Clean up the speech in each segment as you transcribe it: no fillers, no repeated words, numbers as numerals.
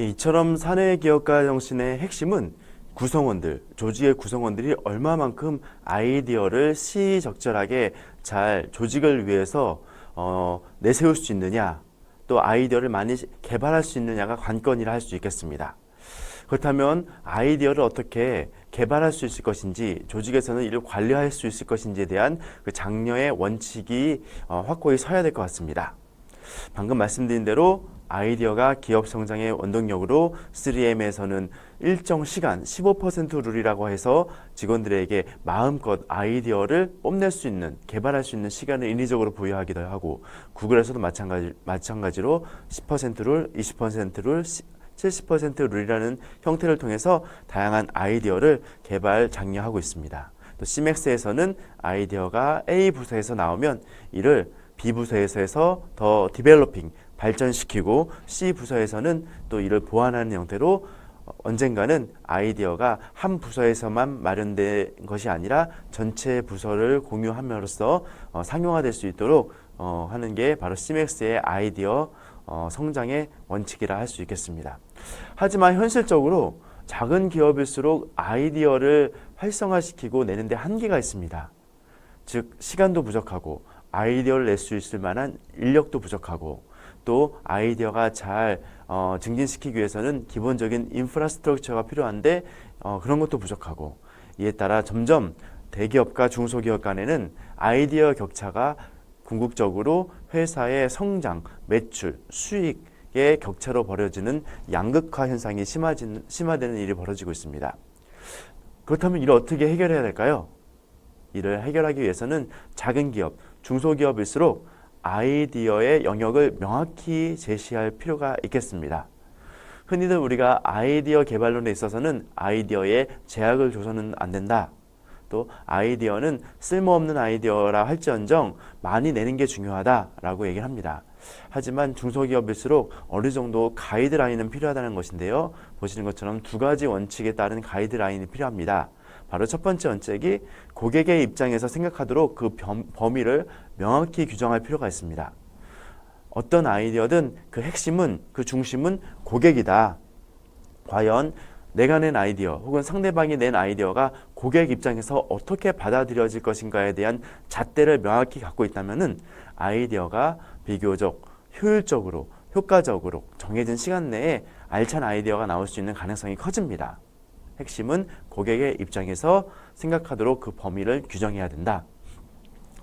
이처럼 사내 기업가 정신의 핵심은 구성원들, 조직의 구성원들이 얼마만큼 아이디어를 시의적절하게 잘 조직을 위해서 내세울 수 있느냐, 또 아이디어를 많이 개발할 수 있느냐가 관건이라 할 수 있겠습니다. 그렇다면 아이디어를 어떻게 개발할 수 있을 것인지, 조직에서는 이를 관리할 수 있을 것인지에 대한 그 장려의 원칙이 확고히 서야 될 것 같습니다. 방금 말씀드린 대로 아이디어가 기업 성장의 원동력으로 3M에서는 일정 시간 15% 룰이라고 해서 직원들에게 마음껏 아이디어를 뽐낼 수 있는, 개발할 수 있는 시간을 인위적으로 부여하기도 하고, 구글에서도 마찬가지로 10% 룰, 20% 룰, 70% 룰이라는 형태를 통해서 다양한 아이디어를 개발 장려하고 있습니다. 또 CMAX에서는 아이디어가 A 부서에서 나오면 이를 B 부서에서 더 디벨로핑, 발전시키고, C 부서에서는 또 이를 보완하는 형태로 언젠가는 아이디어가 한 부서에서만 마련된 것이 아니라 전체 부서를 공유함으로써 상용화될 수 있도록 하는 게 바로 CMAX의 아이디어 성장의 원칙이라 할 수 있겠습니다. 하지만 현실적으로 작은 기업일수록 아이디어를 활성화시키고 내는데 한계가 있습니다. 즉 시간도 부족하고, 아이디어를 낼 수 있을 만한 인력도 부족하고, 또 아이디어가 잘 증진시키기 위해서는 기본적인 인프라스트럭처가 필요한데 그런 것도 부족하고, 이에 따라 점점 대기업과 중소기업 간에는 아이디어 격차가 궁극적으로 회사의 성장, 매출, 수익의 격차로 벌어지는 양극화 현상이 심화되는 일이 벌어지고 있습니다. 그렇다면 이를 어떻게 해결해야 될까요? 이를 해결하기 위해서는 작은 기업, 중소기업일수록 아이디어의 영역을 명확히 제시할 필요가 있겠습니다. 흔히들 우리가 아이디어 개발론에 있어서는 아이디어에 제약을 줘서는 안 된다, 또 아이디어는 쓸모없는 아이디어라 할지언정 많이 내는 게 중요하다라고 얘기를 합니다. 하지만 중소기업일수록 어느 정도 가이드라인은 필요하다는 것인데요. 보시는 것처럼 두 가지 원칙에 따른 가이드라인이 필요합니다. 바로 첫 번째 원칙이 고객의 입장에서 생각하도록 그 범위를 명확히 규정할 필요가 있습니다. 어떤 아이디어든 그 핵심은, 그 중심은 고객이다. 과연 내가 낸 아이디어 혹은 상대방이 낸 아이디어가 고객 입장에서 어떻게 받아들여질 것인가에 대한 잣대를 명확히 갖고 있다면 아이디어가 비교적 효율적으로, 효과적으로 정해진 시간 내에 알찬 아이디어가 나올 수 있는 가능성이 커집니다. 핵심은 고객의 입장에서 생각하도록 그 범위를 규정해야 된다.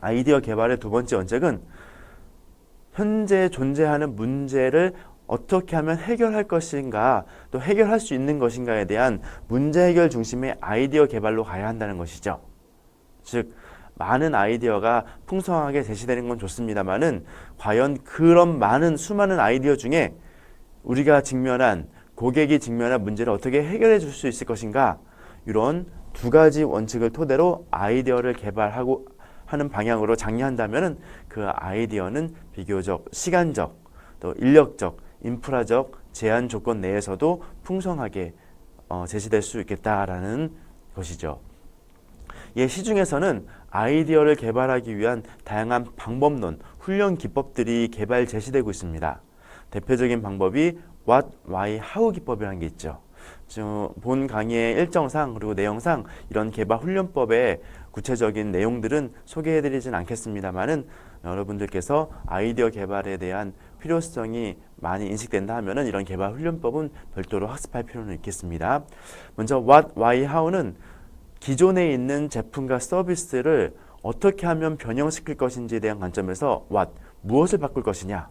아이디어 개발의 두 번째 원칙은 현재 존재하는 문제를 어떻게 하면 해결할 것인가, 또 해결할 수 있는 것인가에 대한 문제 해결 중심의 아이디어 개발로 가야 한다는 것이죠. 즉 많은 아이디어가 풍성하게 제시되는 건 좋습니다만은 과연 그런 수많은 아이디어 중에 우리가 고객이 직면한 문제를 어떻게 해결해 줄 수 있을 것인가, 이런 두 가지 원칙을 토대로 아이디어를 개발하고 하는 방향으로 장려한다면 그 아이디어는 비교적 시간적, 또 인력적, 인프라적 제한 조건 내에서도 풍성하게 제시될 수 있겠다라는 것이죠. 시중에서는 아이디어를 개발하기 위한 다양한 방법론, 훈련 기법들이 개발 제시되고 있습니다. 대표적인 방법이 What, Why, How 기법이라는 게 있죠. 본 강의의 일정상 그리고 내용상 이런 개발 훈련법의 구체적인 내용들은 소개해드리진 않겠습니다만은 여러분들께서 아이디어 개발에 대한 필요성이 많이 인식된다 하면은 이런 개발 훈련법은 별도로 학습할 필요는 있겠습니다. 먼저 What, Why, How는 기존에 있는 제품과 서비스를 어떻게 하면 변형시킬 것인지에 대한 관점에서 What, 무엇을 바꿀 것이냐,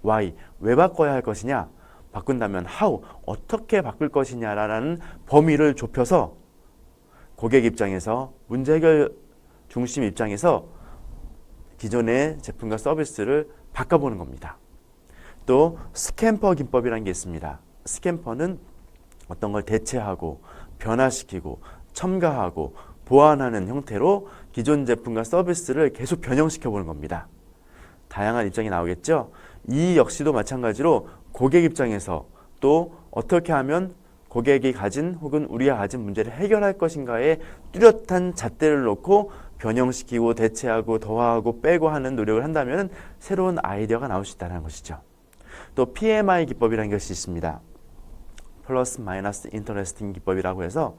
Why, 왜 바꿔야 할 것이냐, 바꾼다면 How, 어떻게 바꿀 것이냐라는 범위를 좁혀서 고객 입장에서, 문제 해결 중심 입장에서 기존의 제품과 서비스를 바꿔보는 겁니다. 또 스캠퍼 기법이라는 게 있습니다. 스캠퍼는 어떤 걸 대체하고 변화시키고 첨가하고 보완하는 형태로 기존 제품과 서비스를 계속 변형시켜 보는 겁니다. 다양한 입장이 나오겠죠. 이 역시도 마찬가지로 고객 입장에서 또 어떻게 하면 고객이 가진 혹은 우리가 가진 문제를 해결할 것인가에 뚜렷한 잣대를 놓고 변형시키고 대체하고 더하고 빼고 하는 노력을 한다면 새로운 아이디어가 나올 수 있다는 것이죠. 또 PMI 기법이라는 것이 있습니다. 플러스 마이너스 인터레스팅 기법이라고 해서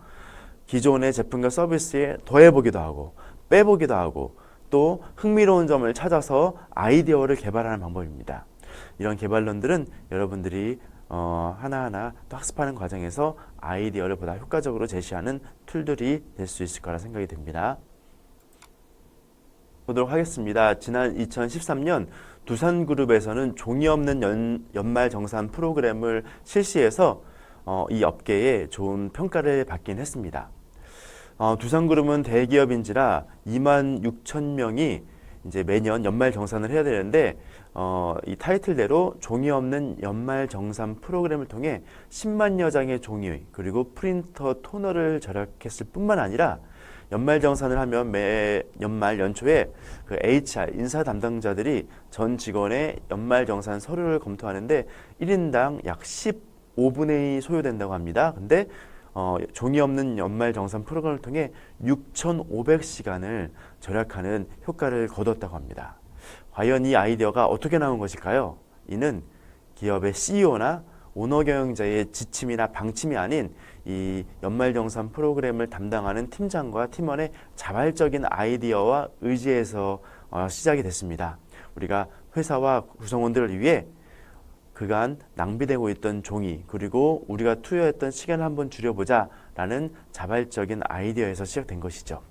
기존의 제품과 서비스에 더해보기도 하고 빼보기도 하고 또 흥미로운 점을 찾아서 아이디어를 개발하는 방법입니다. 이런 개발론들은 여러분들이 하나하나 또 학습하는 과정에서 아이디어를 보다 효과적으로 제시하는 툴들이 될 수 있을 거라 생각이 됩니다. 보도록 하겠습니다. 지난 2013년 두산그룹에서는 종이 없는 연말정산 프로그램을 실시해서 이 업계에 좋은 평가를 받긴 했습니다. 두산그룹은 대기업인지라 26,000명이 이제 매년 연말정산을 해야 되는데 이 타이틀대로 종이 없는 연말정산 프로그램을 통해 10만여 장의 종이 그리고 프린터 토너를 절약했을 뿐만 아니라 연말정산을 하면 매 연말 연초에 그 HR 인사 담당자들이 전 직원의 연말정산 서류를 검토하는데 1인당 약 15분의 2 소요된다고 합니다. 근데 종이 없는 연말정산 프로그램을 통해 6,500시간을 절약하는 효과를 거뒀다고 합니다. 과연 이 아이디어가 어떻게 나온 것일까요? 이는 기업의 CEO나 오너 경영자의 지침이나 방침이 아닌 이 연말정산 프로그램을 담당하는 팀장과 팀원의 자발적인 아이디어와 의지에서 시작이 됐습니다. 우리가 회사와 구성원들을 위해 그간 낭비되고 있던 종이 그리고 우리가 투여했던 시간을 한번 줄여보자 라는 자발적인 아이디어에서 시작된 것이죠.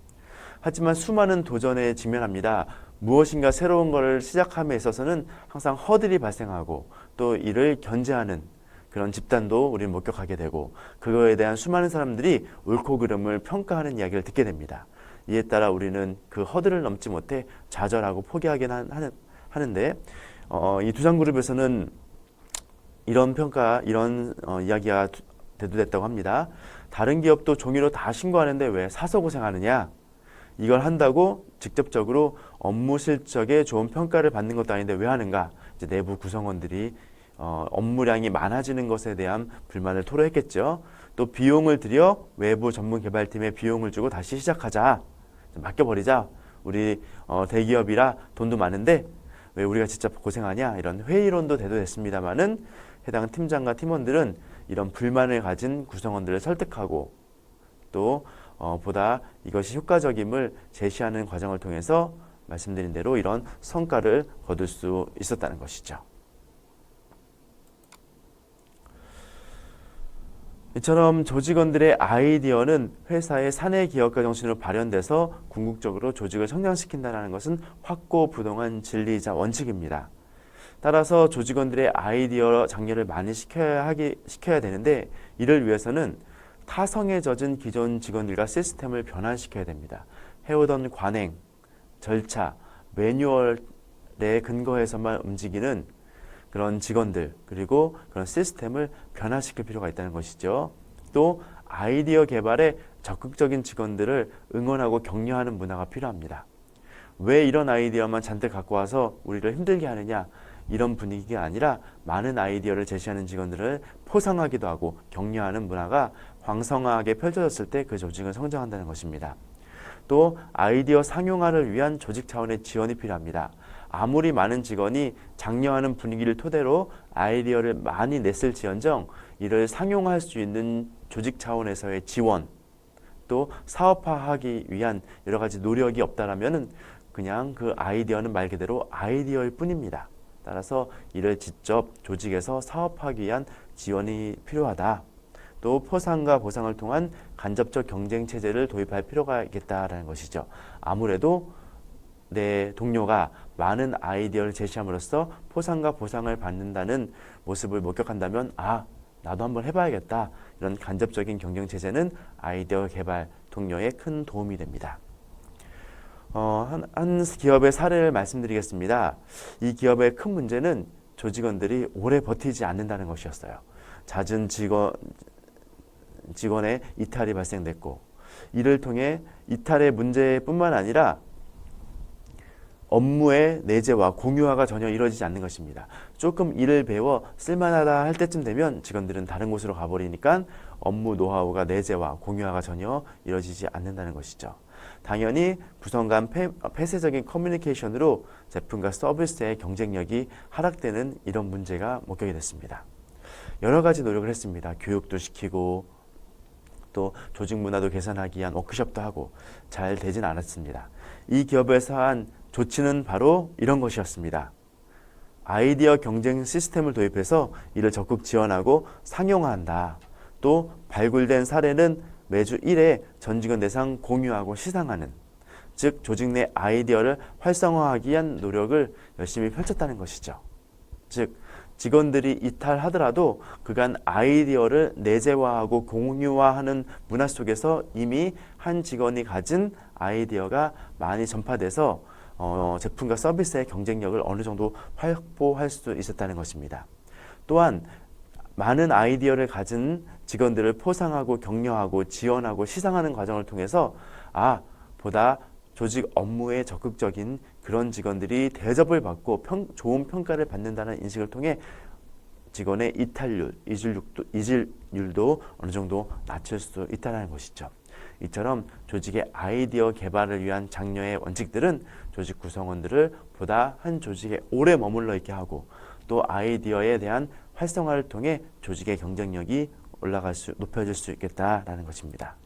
하지만 수많은 도전에 직면합니다. 무엇인가 새로운 것을 시작함에 있어서는 항상 허들이 발생하고 또 이를 견제하는 그런 집단도 우리는 목격하게 되고 그거에 대한 수많은 사람들이 옳고 그름을 평가하는 이야기를 듣게 됩니다. 이에 따라 우리는 그 허들을 넘지 못해 좌절하고 포기하긴 하는데 이 두산그룹에서는 이런 평가, 이런 이야기가 대두됐다고 합니다. 다른 기업도 종이로 다 신고하는데 왜 사서 고생하느냐? 이걸 한다고 직접적으로 업무 실적에 좋은 평가를 받는 것도 아닌데 왜 하는가? 이제 내부 구성원들이 업무량이 많아지는 것에 대한 불만을 토로했겠죠. 또 비용을 들여 외부 전문 개발팀에 비용을 주고 다시 시작하자. 맡겨버리자. 우리 대기업이라 돈도 많은데 왜 우리가 직접 고생하냐? 이런 회의론도 대두됐습니다마는 해당 팀장과 팀원들은 이런 불만을 가진 구성원들을 설득하고 또 보다 이것이 효과적임을 제시하는 과정을 통해서 말씀드린 대로 이런 성과를 거둘 수 있었다는 것이죠. 이처럼 조직원들의 아이디어는 회사의 사내 기업가 정신으로 발현돼서 궁극적으로 조직을 성장시킨다는 것은 확고부동한 진리이자 원칙입니다. 따라서 조직원들의 아이디어 장려를 많이 시켜야 되는데 이를 위해서는 타성에 젖은 기존 직원들과 시스템을 변화시켜야 됩니다. 해오던 관행, 절차, 매뉴얼에 근거해서만 움직이는 그런 직원들 그리고 그런 시스템을 변화시킬 필요가 있다는 것이죠. 또 아이디어 개발에 적극적인 직원들을 응원하고 격려하는 문화가 필요합니다. 왜 이런 아이디어만 잔뜩 갖고 와서 우리를 힘들게 하느냐 이런 분위기가 아니라 많은 아이디어를 제시하는 직원들을 포상하기도 하고 격려하는 문화가 왕성하게 펼쳐졌을 때 그 조직은 성장한다는 것입니다. 또 아이디어 상용화를 위한 조직 차원의 지원이 필요합니다. 아무리 많은 직원이 장려하는 분위기를 토대로 아이디어를 많이 냈을지언정 이를 상용화할 수 있는 조직 차원에서의 지원 또 사업화하기 위한 여러 가지 노력이 없다라면은 그냥 그 아이디어는 말 그대로 아이디어일 뿐입니다. 따라서 이를 직접 조직에서 사업하기 위한 지원이 필요하다. 또 포상과 보상을 통한 간접적 경쟁 체제를 도입할 필요가 있겠다라는 것이죠. 아무래도 내 동료가 많은 아이디어를 제시함으로써 포상과 보상을 받는다는 모습을 목격한다면 나도 한번 해봐야겠다. 이런 간접적인 경쟁 체제는 아이디어 개발 동료에 큰 도움이 됩니다. 한 기업의 사례를 말씀드리겠습니다. 이 기업의 큰 문제는 조직원들이 오래 버티지 않는다는 것이었어요. 잦은 직원의 이탈이 발생됐고 이를 통해 이탈의 문제뿐만 아니라 업무의 내재와 공유화가 전혀 이루어지지 않는 것입니다. 조금 일을 배워 쓸만하다 할 때쯤 되면 직원들은 다른 곳으로 가버리니까 업무 노하우가 내재와 공유화가 전혀 이루어지지 않는다는 것이죠. 당연히 구성 간 폐쇄적인 커뮤니케이션으로 제품과 서비스의 경쟁력이 하락되는 이런 문제가 목격이 됐습니다. 여러 가지 노력을 했습니다. 교육도 시키고 또 조직 문화도 개선하기 위한 워크숍도 하고 잘 되진 않았습니다. 이 기업에서 한 조치는 바로 이런 것이었습니다. 아이디어 경쟁 시스템을 도입해서 이를 적극 지원하고 상용화한다. 또 발굴된 사례는 매주 1회 전 직원 대상 공유하고 시상하는, 즉 조직 내 아이디어를 활성화하기 위한 노력을 열심히 펼쳤다는 것이죠. 즉 직원들이 이탈하더라도 그간 아이디어를 내재화하고 공유화하는 문화 속에서 이미 한 직원이 가진 아이디어가 많이 전파돼서 제품과 서비스의 경쟁력을 어느 정도 확보할 수 있었다는 것입니다. 또한 많은 아이디어를 가진 직원들을 포상하고 격려하고 지원하고 시상하는 과정을 통해서 보다 조직 업무에 적극적인 그런 직원들이 대접을 받고 좋은 평가를 받는다는 인식을 통해 직원의 이탈률, 이질률도 어느 정도 낮출 수 있다는 것이죠. 이처럼 조직의 아이디어 개발을 위한 장려의 원칙들은 조직 구성원들을 보다 한 조직에 오래 머물러 있게 하고 또 아이디어에 대한 활성화를 통해 조직의 경쟁력이 높여질 수 있겠다라는 것입니다.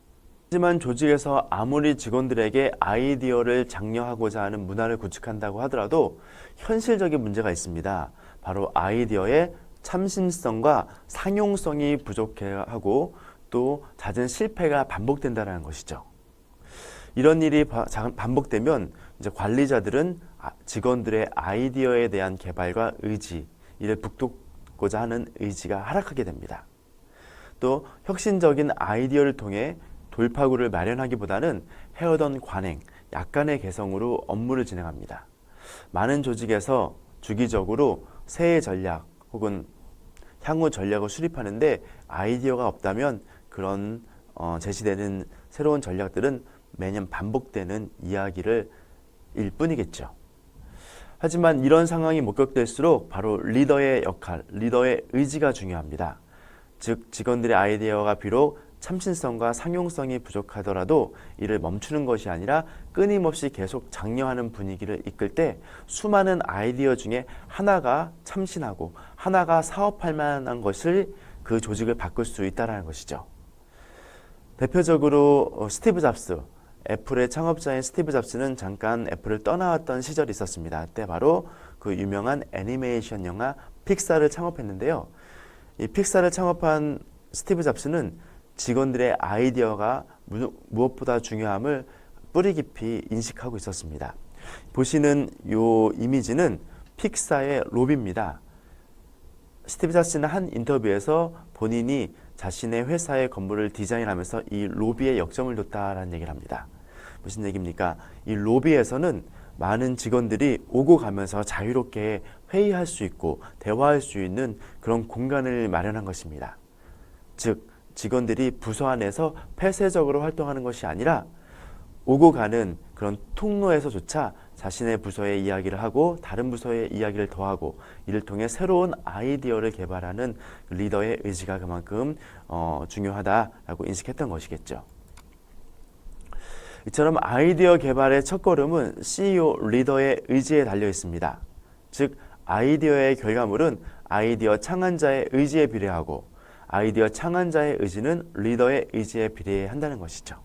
하지만 조직에서 아무리 직원들에게 아이디어를 장려하고자 하는 문화를 구축한다고 하더라도 현실적인 문제가 있습니다. 바로 아이디어의 참신성과 상용성이 부족하고 또 잦은 실패가 반복된다는 것이죠. 이런 일이 반복되면 이제 관리자들은 직원들의 아이디어에 대한 개발과 의지, 이를 북돋고자 하는 의지가 하락하게 됩니다. 또 혁신적인 아이디어를 통해 돌파구를 마련하기보다는 해오던 관행, 약간의 개성으로 업무를 진행합니다. 많은 조직에서 주기적으로 새해 전략 혹은 향후 전략을 수립하는데 아이디어가 없다면 그런 제시되는 새로운 전략들은 매년 반복되는 이야기를 일 뿐이겠죠. 하지만 이런 상황이 목격될수록 바로 리더의 역할, 리더의 의지가 중요합니다. 즉 직원들의 아이디어가 비록 참신성과 상용성이 부족하더라도 이를 멈추는 것이 아니라 끊임없이 계속 장려하는 분위기를 이끌 때 수많은 아이디어 중에 하나가 참신하고 하나가 사업할 만한 것을 그 조직을 바꿀 수 있다는 것이죠. 대표적으로 스티브 잡스, 애플의 창업자인 스티브 잡스는 잠깐 애플을 떠나왔던 시절이 있었습니다. 그때 바로 그 유명한 애니메이션 영화 픽사를 창업했는데요. 이 픽사를 창업한 스티브 잡스는 직원들의 아이디어가 무엇보다 중요함을 뿌리 깊이 인식하고 있었습니다. 보시는 이 이미지는 픽사의 로비입니다. 스티브 잡스는 한 인터뷰에서 본인이 자신의 회사의 건물을 디자인하면서 이 로비에 역점을 뒀다라는 얘기를 합니다. 무슨 얘기입니까? 이 로비에서는 많은 직원들이 오고 가면서 자유롭게 회의할 수 있고 대화할 수 있는 그런 공간을 마련한 것입니다. 즉 직원들이 부서 안에서 폐쇄적으로 활동하는 것이 아니라 오고 가는 그런 통로에서조차 자신의 부서의 이야기를 하고 다른 부서의 이야기를 더하고 이를 통해 새로운 아이디어를 개발하는 리더의 의지가 그만큼 중요하다라고 인식했던 것이겠죠. 이처럼 아이디어 개발의 첫걸음은 CEO 리더의 의지에 달려 있습니다. 즉 아이디어의 결과물은 아이디어 창안자의 의지에 비례하고 아이디어 창안자의 의지는 리더의 의지에 비례한다는 것이죠.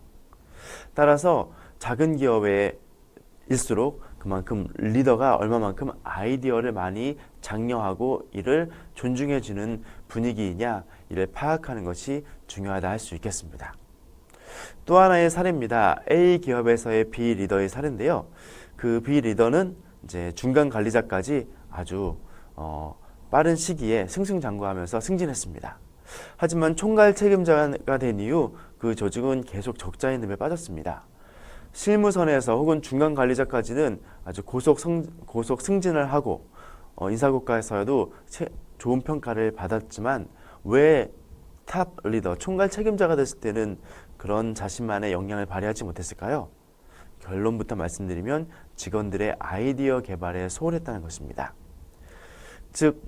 따라서 작은 기업일수록 그만큼 리더가 얼마만큼 아이디어를 많이 장려하고 이를 존중해주는 분위기이냐 이를 파악하는 것이 중요하다 할 수 있겠습니다. 또 하나의 사례입니다. A 기업에서의 B 리더의 사례인데요. 그 B 리더는 이제 중간 관리자까지 아주 빠른 시기에 승승장구하면서 승진했습니다. 하지만 총괄 책임자가 된 이후 그 조직은 계속 적자의 늪에 빠졌습니다. 실무선에서 혹은 중간 관리자까지는 아주 고속 승진을 하고 인사고과에서도 좋은 평가를 받았지만 왜 탑 리더, 총괄 책임자가 됐을 때는 그런 자신만의 역량을 발휘하지 못했을까요? 결론부터 말씀드리면 직원들의 아이디어 개발에 소홀했다는 것입니다. 즉,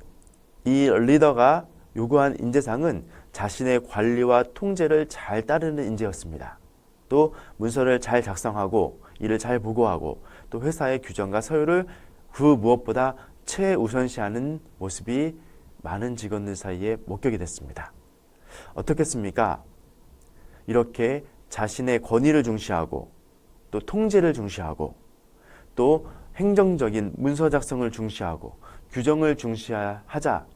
이 리더가 요구한 인재상은 자신의 관리와 통제를 잘 따르는 인재였습니다. 또 문서를 잘 작성하고 일을 잘 보고하고 또 회사의 규정과 서열을 그 무엇보다 최우선시하는 모습이 많은 직원들 사이에 목격이 됐습니다. 어떻겠습니까? 이렇게 자신의 권위를 중시하고 또 통제를 중시하고 또 행정적인 문서 작성을 중시하고 규정을 중시하자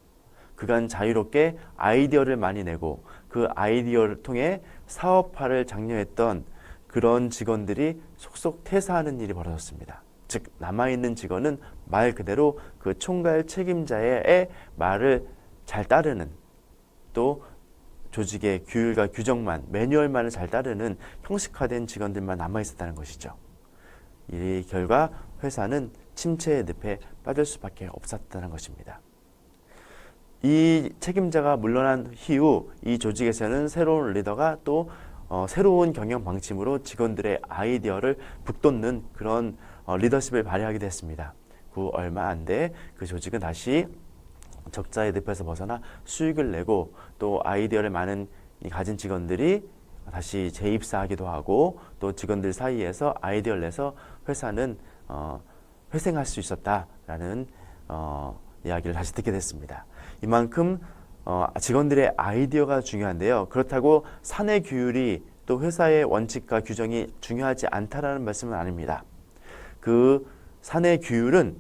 그간 자유롭게 아이디어를 많이 내고 그 아이디어를 통해 사업화를 장려했던 그런 직원들이 속속 퇴사하는 일이 벌어졌습니다. 즉 남아있는 직원은 말 그대로 그 총괄 책임자의 말을 잘 따르는 또 조직의 규율과 규정만 매뉴얼만을 잘 따르는 형식화된 직원들만 남아있었다는 것이죠. 이 결과 회사는 침체의 늪에 빠질 수밖에 없었다는 것입니다. 이 책임자가 물러난 이후 이 조직에서는 새로운 리더가 또 새로운 경영 방침으로 직원들의 아이디어를 북돋는 그런 리더십을 발휘하게 됐습니다. 그 얼마 안 돼 그 조직은 다시 적자의 늪에서 벗어나 수익을 내고 또 아이디어를 많은 가진 직원들이 다시 재입사하기도 하고 또 직원들 사이에서 아이디어를 내서 회사는 회생할 수 있었다라는 이야기를 다시 듣게 됐습니다. 이만큼 직원들의 아이디어가 중요한데요. 그렇다고 사내 규율이 또 회사의 원칙과 규정이 중요하지 않다라는 말씀은 아닙니다. 그 사내 규율은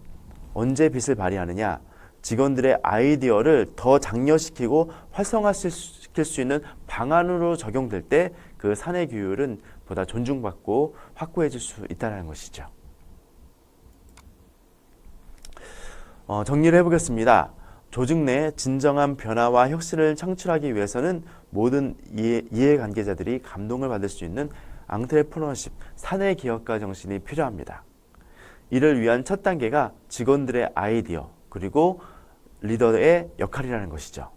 언제 빛을 발휘하느냐? 직원들의 아이디어를 더 장려시키고 활성화시킬 수 있는 방안으로 적용될 때 그 사내 규율은 보다 존중받고 확고해질 수 있다는 것이죠. 정리를 해보겠습니다. 조직 내 진정한 변화와 혁신을 창출하기 위해서는 모든 이해관계자들이 감동을 받을 수 있는 앙트레프너십, 사내 기업가 정신이 필요합니다. 이를 위한 첫 단계가 직원들의 아이디어 그리고 리더의 역할이라는 것이죠.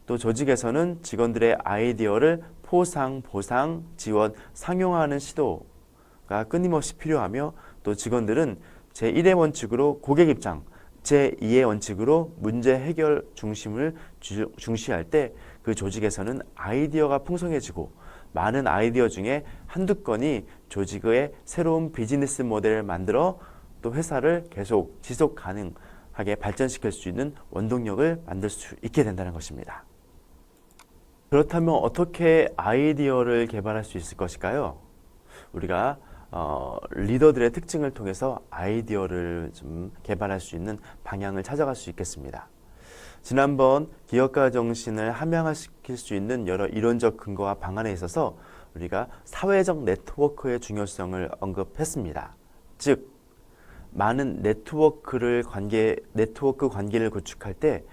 또 조직에서는 직원들의 아이디어를 포상, 보상, 지원, 상용화하는 시도가 끊임없이 필요하며 또 직원들은 제1의 원칙으로 고객 입장, 제2의 원칙으로 문제 해결 중심을 중시할 때 그 조직에서는 아이디어가 풍성해지고 많은 아이디어 중에 한두 건이 조직의 새로운 비즈니스 모델을 만들어 또 회사를 계속 지속 가능하게 발전시킬 수 있는 원동력을 만들 수 있게 된다는 것입니다. 그렇다면 어떻게 아이디어를 개발할 수 있을 것일까요? 우리가 리더들의 특징을 통해서 아이디어를 좀 개발할 수 있는 방향을 찾아갈 수 있겠습니다. 지난번 기업가 정신을 함양시킬 수 있는 여러 이론적 근거와 방안에 있어서 우리가 사회적 네트워크의 중요성을 언급했습니다. 즉, 많은 네트워크 관계를 구축할 때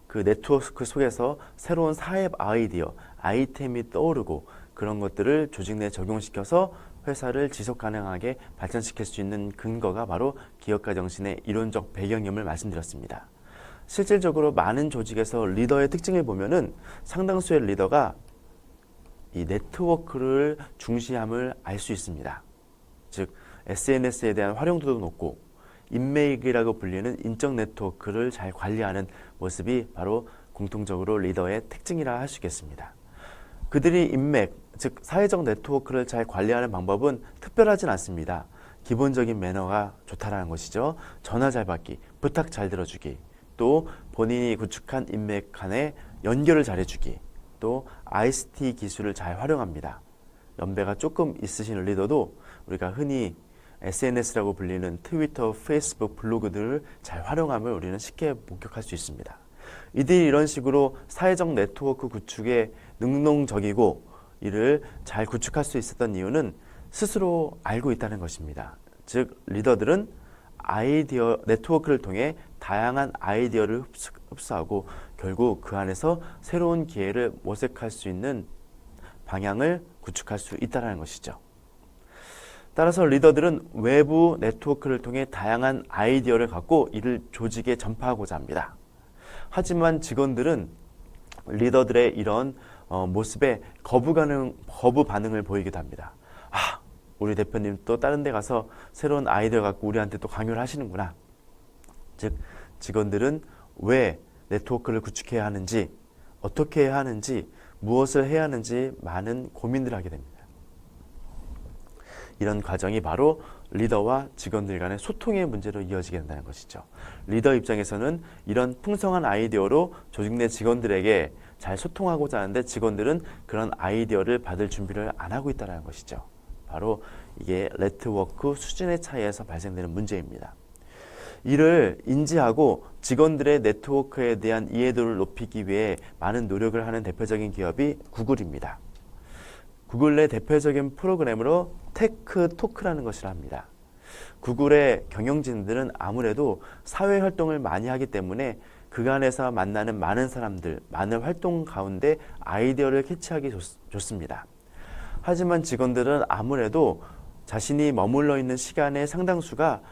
그 네트워크 속에서 새로운 사업 아이디어, 아이템이 떠오르고 그런 것들을 조직 내에 적용시켜서 회사를 지속 가능하게 발전시킬 수 있는 근거가 바로 기업가 정신의 이론적 배경임을 말씀드렸습니다. 실질적으로 많은 조직에서 리더의 특징을 보면은 상당수의 리더가 이 네트워크를 중시함을 알 수 있습니다. 즉, SNS에 대한 활용도도 높고 인맥이라고 불리는 인적 네트워크를 잘 관리하는 모습이 바로 공통적으로 리더의 특징이라 할 수 있겠습니다. 그들이 인맥, 즉 사회적 네트워크를 잘 관리하는 방법은 특별하진 않습니다. 기본적인 매너가 좋다라는 것이죠. 전화 잘 받기, 부탁 잘 들어주기, 또 본인이 구축한 인맥 간의 연결을 잘해주기, 또 ICT 기술을 잘 활용합니다. 연배가 조금 있으신 리더도 우리가 흔히 SNS라고 불리는 트위터, 페이스북, 블로그들을 잘 활용함을 우리는 쉽게 목격할 수 있습니다. 이들이 이런 식으로 사회적 네트워크 구축에 능동적이고 이를 잘 구축할 수 있었던 이유는 스스로 알고 있다는 것입니다. 즉, 리더들은 아이디어 네트워크를 통해 다양한 아이디어를 흡수하고 결국 그 안에서 새로운 기회를 모색할 수 있는 방향을 구축할 수 있다는 것이죠. 따라서 리더들은 외부 네트워크를 통해 다양한 아이디어를 갖고 이를 조직에 전파하고자 합니다. 하지만 직원들은 리더들의 이런 모습에 거부 반응을 보이기도 합니다. 아, 우리 대표님 또 다른 데 가서 새로운 아이디어 갖고 우리한테 또 강요를 하시는구나. 즉, 직원들은 왜 네트워크를 구축해야 하는지, 어떻게 해야 하는지, 무엇을 해야 하는지 많은 고민들을 하게 됩니다. 이런 과정이 바로 리더와 직원들 간의 소통의 문제로 이어지게 된다는 것이죠. 리더 입장에서는 이런 풍성한 아이디어로 조직 내 직원들에게 잘 소통하고자 하는데 직원들은 그런 아이디어를 받을 준비를 안 하고 있다는 것이죠. 바로 이게 네트워크 수준의 차이에서 발생되는 문제입니다. 이를 인지하고 직원들의 네트워크에 대한 이해도를 높이기 위해 많은 노력을 하는 대표적인 기업이 구글입니다. 구글 내 대표적인 프로그램으로 테크토크라는 것을 합니다. 구글의 경영진들은 아무래도 사회 활동을 많이 하기 때문에 그간에서 만나는 많은 사람들, 많은 활동 가운데 아이디어를 캐치하기 좋습니다. 하지만 직원들은 아무래도 자신이 머물러 있는 시간의 상당수가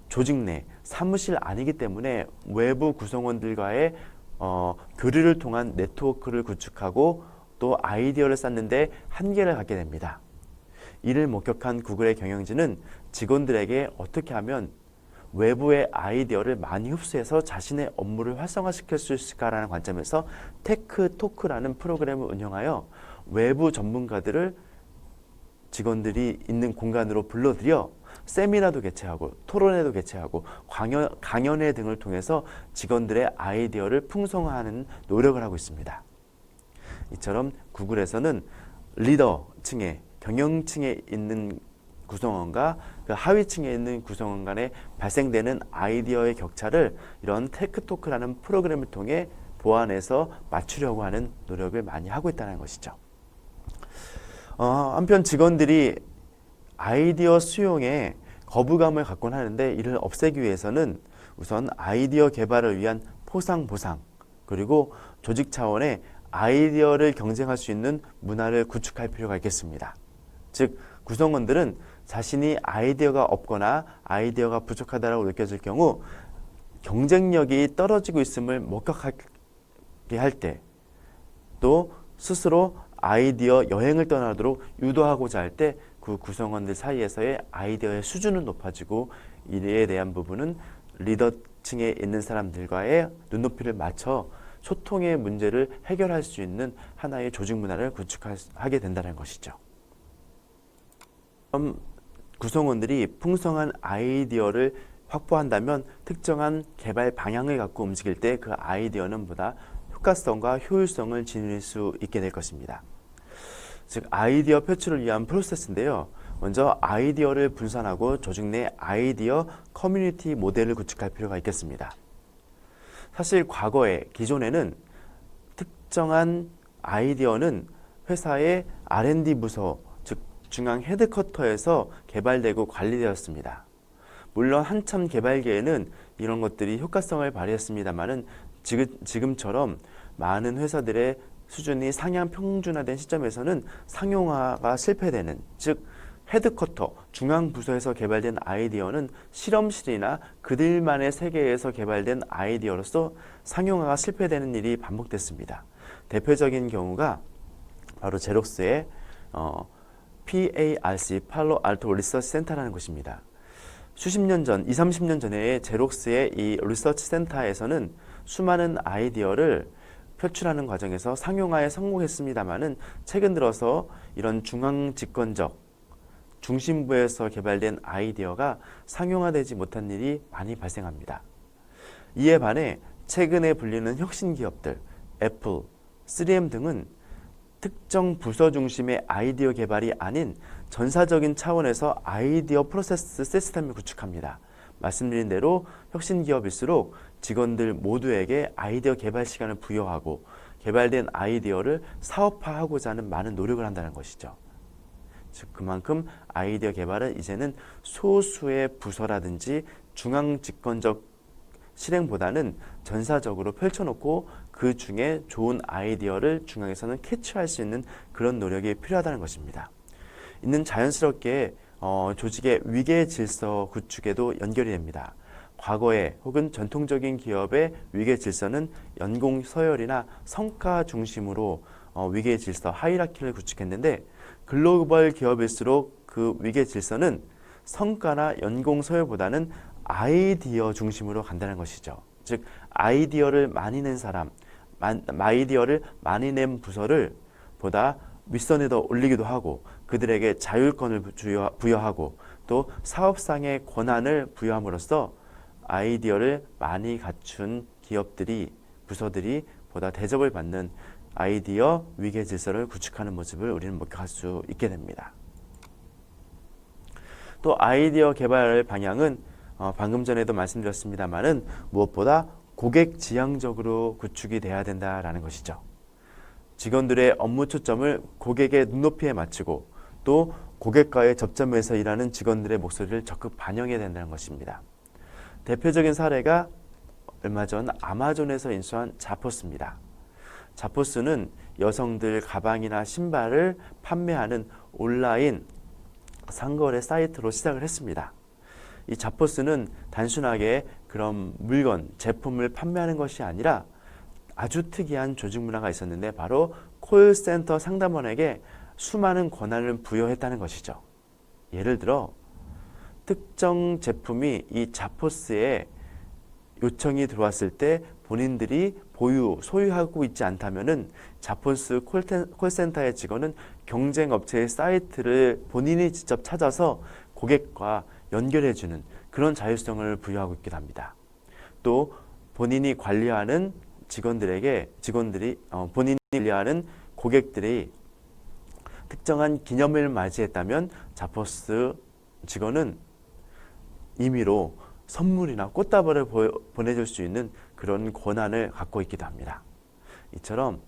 조직 내 사무실 아니기 때문에 외부 구성원들과의 교류를 통한 네트워크를 구축하고 또 아이디어를 쌓는데 한계를 갖게 됩니다. 이를 목격한 구글의 경영진은 직원들에게 어떻게 하면 외부의 아이디어를 많이 흡수해서 자신의 업무를 활성화시킬 수 있을까라는 관점에서 테크토크라는 프로그램을 운영하여 외부 전문가들을 직원들이 있는 공간으로 불러들여 세미나도 개최하고 토론회도 개최하고 강연회 등을 통해서 직원들의 아이디어를 풍성화하는 노력을 하고 있습니다. 이처럼 구글에서는 리더층에 경영층에 있는 구성원과 그 하위층에 있는 구성원 간에 발생되는 아이디어의 격차를 이런 테크토크라는 프로그램을 통해 보완해서 맞추려고 하는 노력을 많이 하고 있다는 것이죠. 한편 직원들이 아이디어 수용에 거부감을 갖곤 하는데 이를 없애기 위해서는 우선 아이디어 개발을 위한 포상 보상 그리고 조직 차원의 아이디어를 경쟁할 수 있는 문화를 구축할 필요가 있겠습니다. 즉 구성원들은 자신이 아이디어가 없거나 아이디어가 부족하다고 느껴질 경우 경쟁력이 떨어지고 있음을 목격하게 할 때 또 스스로 아이디어 여행을 떠나도록 유도하고자 할 때 그 구성원들 사이에서의 아이디어의 수준은 높아지고 이에 대한 부분은 리더층에 있는 사람들과의 눈높이를 맞춰 소통의 문제를 해결할 수 있는 하나의 조직 문화를 구축하게 된다는 것이죠. 구성원들이 풍성한 아이디어를 확보한다면 특정한 개발 방향을 갖고 움직일 때 그 아이디어는 보다 효과성과 효율성을 지닐 수 있게 될 것입니다. 즉 아이디어 표출을 위한 프로세스인데요. 먼저 아이디어를 분산하고 조직 내 아이디어 커뮤니티 모델을 구축할 필요가 있겠습니다. 사실 과거에 기존에는 특정한 아이디어는 회사의 R&D 부서 즉 중앙 헤드쿼터에서 개발되고 관리되었습니다. 물론 한참 개발기에는 이런 것들이 효과성을 발휘했습니다만은 지금처럼 많은 회사들의 수준이 상향 평준화된 시점에서는 상용화가 실패되는 즉 헤드쿼터, 중앙 부서에서 개발된 아이디어는 실험실이나 그들만의 세계에서 개발된 아이디어로서 상용화가 실패되는 일이 반복됐습니다. 대표적인 경우가 바로 제록스의 PARC, 팔로 알토 리서치 센터라는 곳입니다. 수십 년 전, 20, 30년 전에 제록스의 이 리서치 센터에서는 수많은 아이디어를 표출하는 과정에서 상용화에 성공했습니다마는 최근 들어서 이런 중앙 집권적 중심부에서 개발된 아이디어가 상용화되지 못한 일이 많이 발생합니다. 이에 반해 최근에 불리는 혁신 기업들, 애플, 3M 등은 특정 부서 중심의 아이디어 개발이 아닌 전사적인 차원에서 아이디어 프로세스 시스템을 구축합니다. 말씀드린 대로 혁신 기업일수록 직원들 모두에게 아이디어 개발 시간을 부여하고 개발된 아이디어를 사업화하고자 하는 많은 노력을 한다는 것이죠. 즉 그만큼 아이디어 개발은 이제는 소수의 부서라든지 중앙 집권적 실행보다는 전사적으로 펼쳐놓고 그 중에 좋은 아이디어를 중앙에서는 캐치할 수 있는 그런 노력이 필요하다는 것입니다. 이는 자연스럽게 조직의 위계 질서 구축에도 연결이 됩니다. 과거에 혹은 전통적인 기업의 위계 질서는 연공 서열이나 성과 중심으로 위계 질서 하이라키를 구축했는데 글로벌 기업일수록 그 위계 질서는 성과나 연공 서열보다는 아이디어 중심으로 간다는 것이죠. 즉 아이디어를 많이 낸 사람, 아이디어를 많이 낸 부서를 보다 윗선에 더 올리기도 하고 그들에게 자율권을 부여하고 또 사업상의 권한을 부여함으로써 아이디어를 많이 갖춘 기업들이, 부서들이 보다 대접을 받는 아이디어 위계 질서를 구축하는 모습을 우리는 목격할 수 있게 됩니다. 또 아이디어 개발 방향은 방금 전에도 말씀드렸습니다만은 무엇보다 고객 지향적으로 구축이 돼야 된다라는 것이죠. 직원들의 업무 초점을 고객의 눈높이에 맞추고 또 고객과의 접점에서 일하는 직원들의 목소리를 적극 반영해야 된다는 것입니다. 대표적인 사례가 얼마 전 아마존에서 인수한 자포스입니다. 자포스는 여성들 가방이나 신발을 판매하는 온라인 상거래 사이트로 시작을 했습니다. 이 자포스는 단순하게 그런 물건, 제품을 판매하는 것이 아니라 아주 특이한 조직 문화가 있었는데 바로 콜센터 상담원에게 수많은 권한을 부여했다는 것이죠. 예를 들어 특정 제품이 이 자포스에 요청이 들어왔을 때 본인들이 소유하고 있지 않다면은 자포스 콜센터의 직원은 경쟁 업체의 사이트를 본인이 직접 찾아서 고객과 연결해주는 그런 자율성을 부여하고 있기도 합니다. 또 본인이 관리하는 본인이 관리하는 고객들이 특정한 기념일을 맞이했다면 자포스 직원은 임의로 선물이나 꽃다발을 보내줄 수 있는 그런 권한을 갖고 있기도 합니다. 이처럼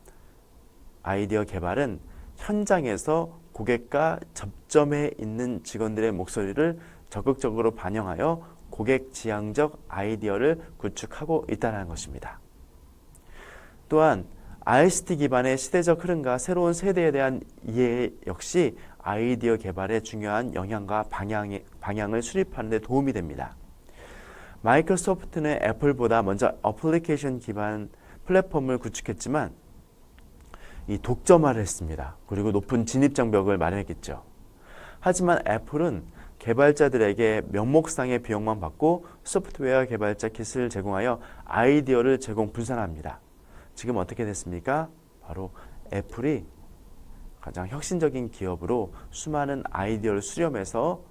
아이디어 개발은 현장에서 고객과 접점해 있는 직원들의 목소리를 적극적으로 반영하여 고객 지향적 아이디어를 구축하고 있다는 것입니다. 또한 ICT 기반의 시대적 흐름과 새로운 세대에 대한 이해 역시 아이디어 개발에 중요한 영향과 방향을 수립하는 데 도움이 됩니다. 마이크로소프트는 애플보다 먼저 어플리케이션 기반 플랫폼을 구축했지만 이 독점화를 했습니다. 그리고 높은 진입장벽을 마련했겠죠. 하지만 애플은 개발자들에게 명목상의 비용만 받고 소프트웨어 개발자 킷을 제공하여 아이디어를 분산합니다. 지금 어떻게 됐습니까? 바로 애플이 가장 혁신적인 기업으로 수많은 아이디어를 수렴해서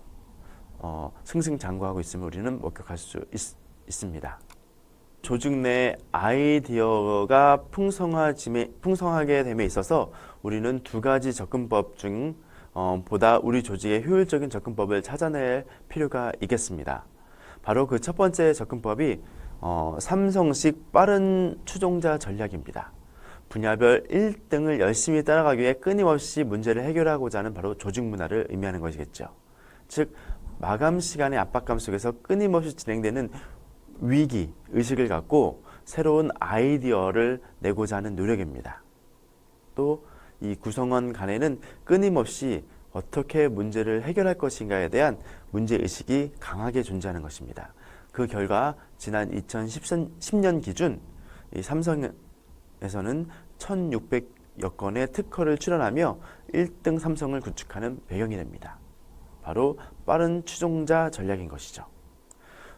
승승장구하고 있음을 우리는 목격할 수 있습니다. 조직 내 아이디어가 풍성하게 됨에 있어서 우리는 두 가지 접근법 중 보다 우리 조직의 효율적인 접근법을 찾아낼 필요가 있겠습니다. 바로 그 첫 번째 접근법이 삼성식 빠른 추종자 전략입니다. 분야별 1등을 열심히 따라가기 위해 끊임없이 문제를 해결하고자 하는 바로 조직 문화를 의미하는 것이겠죠. 즉 마감 시간의 압박감 속에서 끊임없이 진행되는 위기 의식을 갖고 새로운 아이디어를 내고자 하는 노력입니다. 또 이 구성원 간에는 끊임없이 어떻게 문제를 해결할 것인가에 대한 문제의식이 강하게 존재하는 것입니다. 그 결과 지난 2010년 기준 이 삼성에서는 1600여 건의 특허를 출원하며 1등 삼성을 구축하는 배경이 됩니다. 바로 빠른 추종자 전략인 것이죠.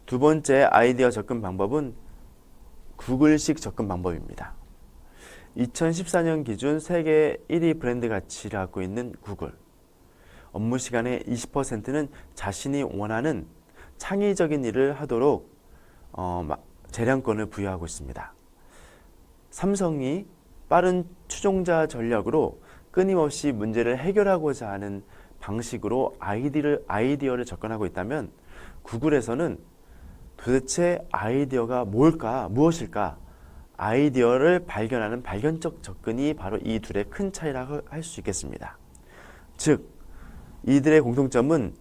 두 번째 아이디어 접근 방법은 구글식 접근 방법입니다. 2014년 기준 세계 1위 브랜드 가치를 갖고 있는 구글. 업무 시간의 20%는 자신이 원하는 창의적인 일을 하도록 재량권을 부여하고 있습니다. 삼성이 빠른 추종자 전략으로 끊임없이 문제를 해결하고자 하는 방식으로 아이디어를 접근하고 있다면 구글에서는 도대체 아이디어가 무엇일까? 아이디어를 발견하는 발견적 접근이 바로 이 둘의 큰 차이라고 할 수 있겠습니다. 즉, 이들의 공통점은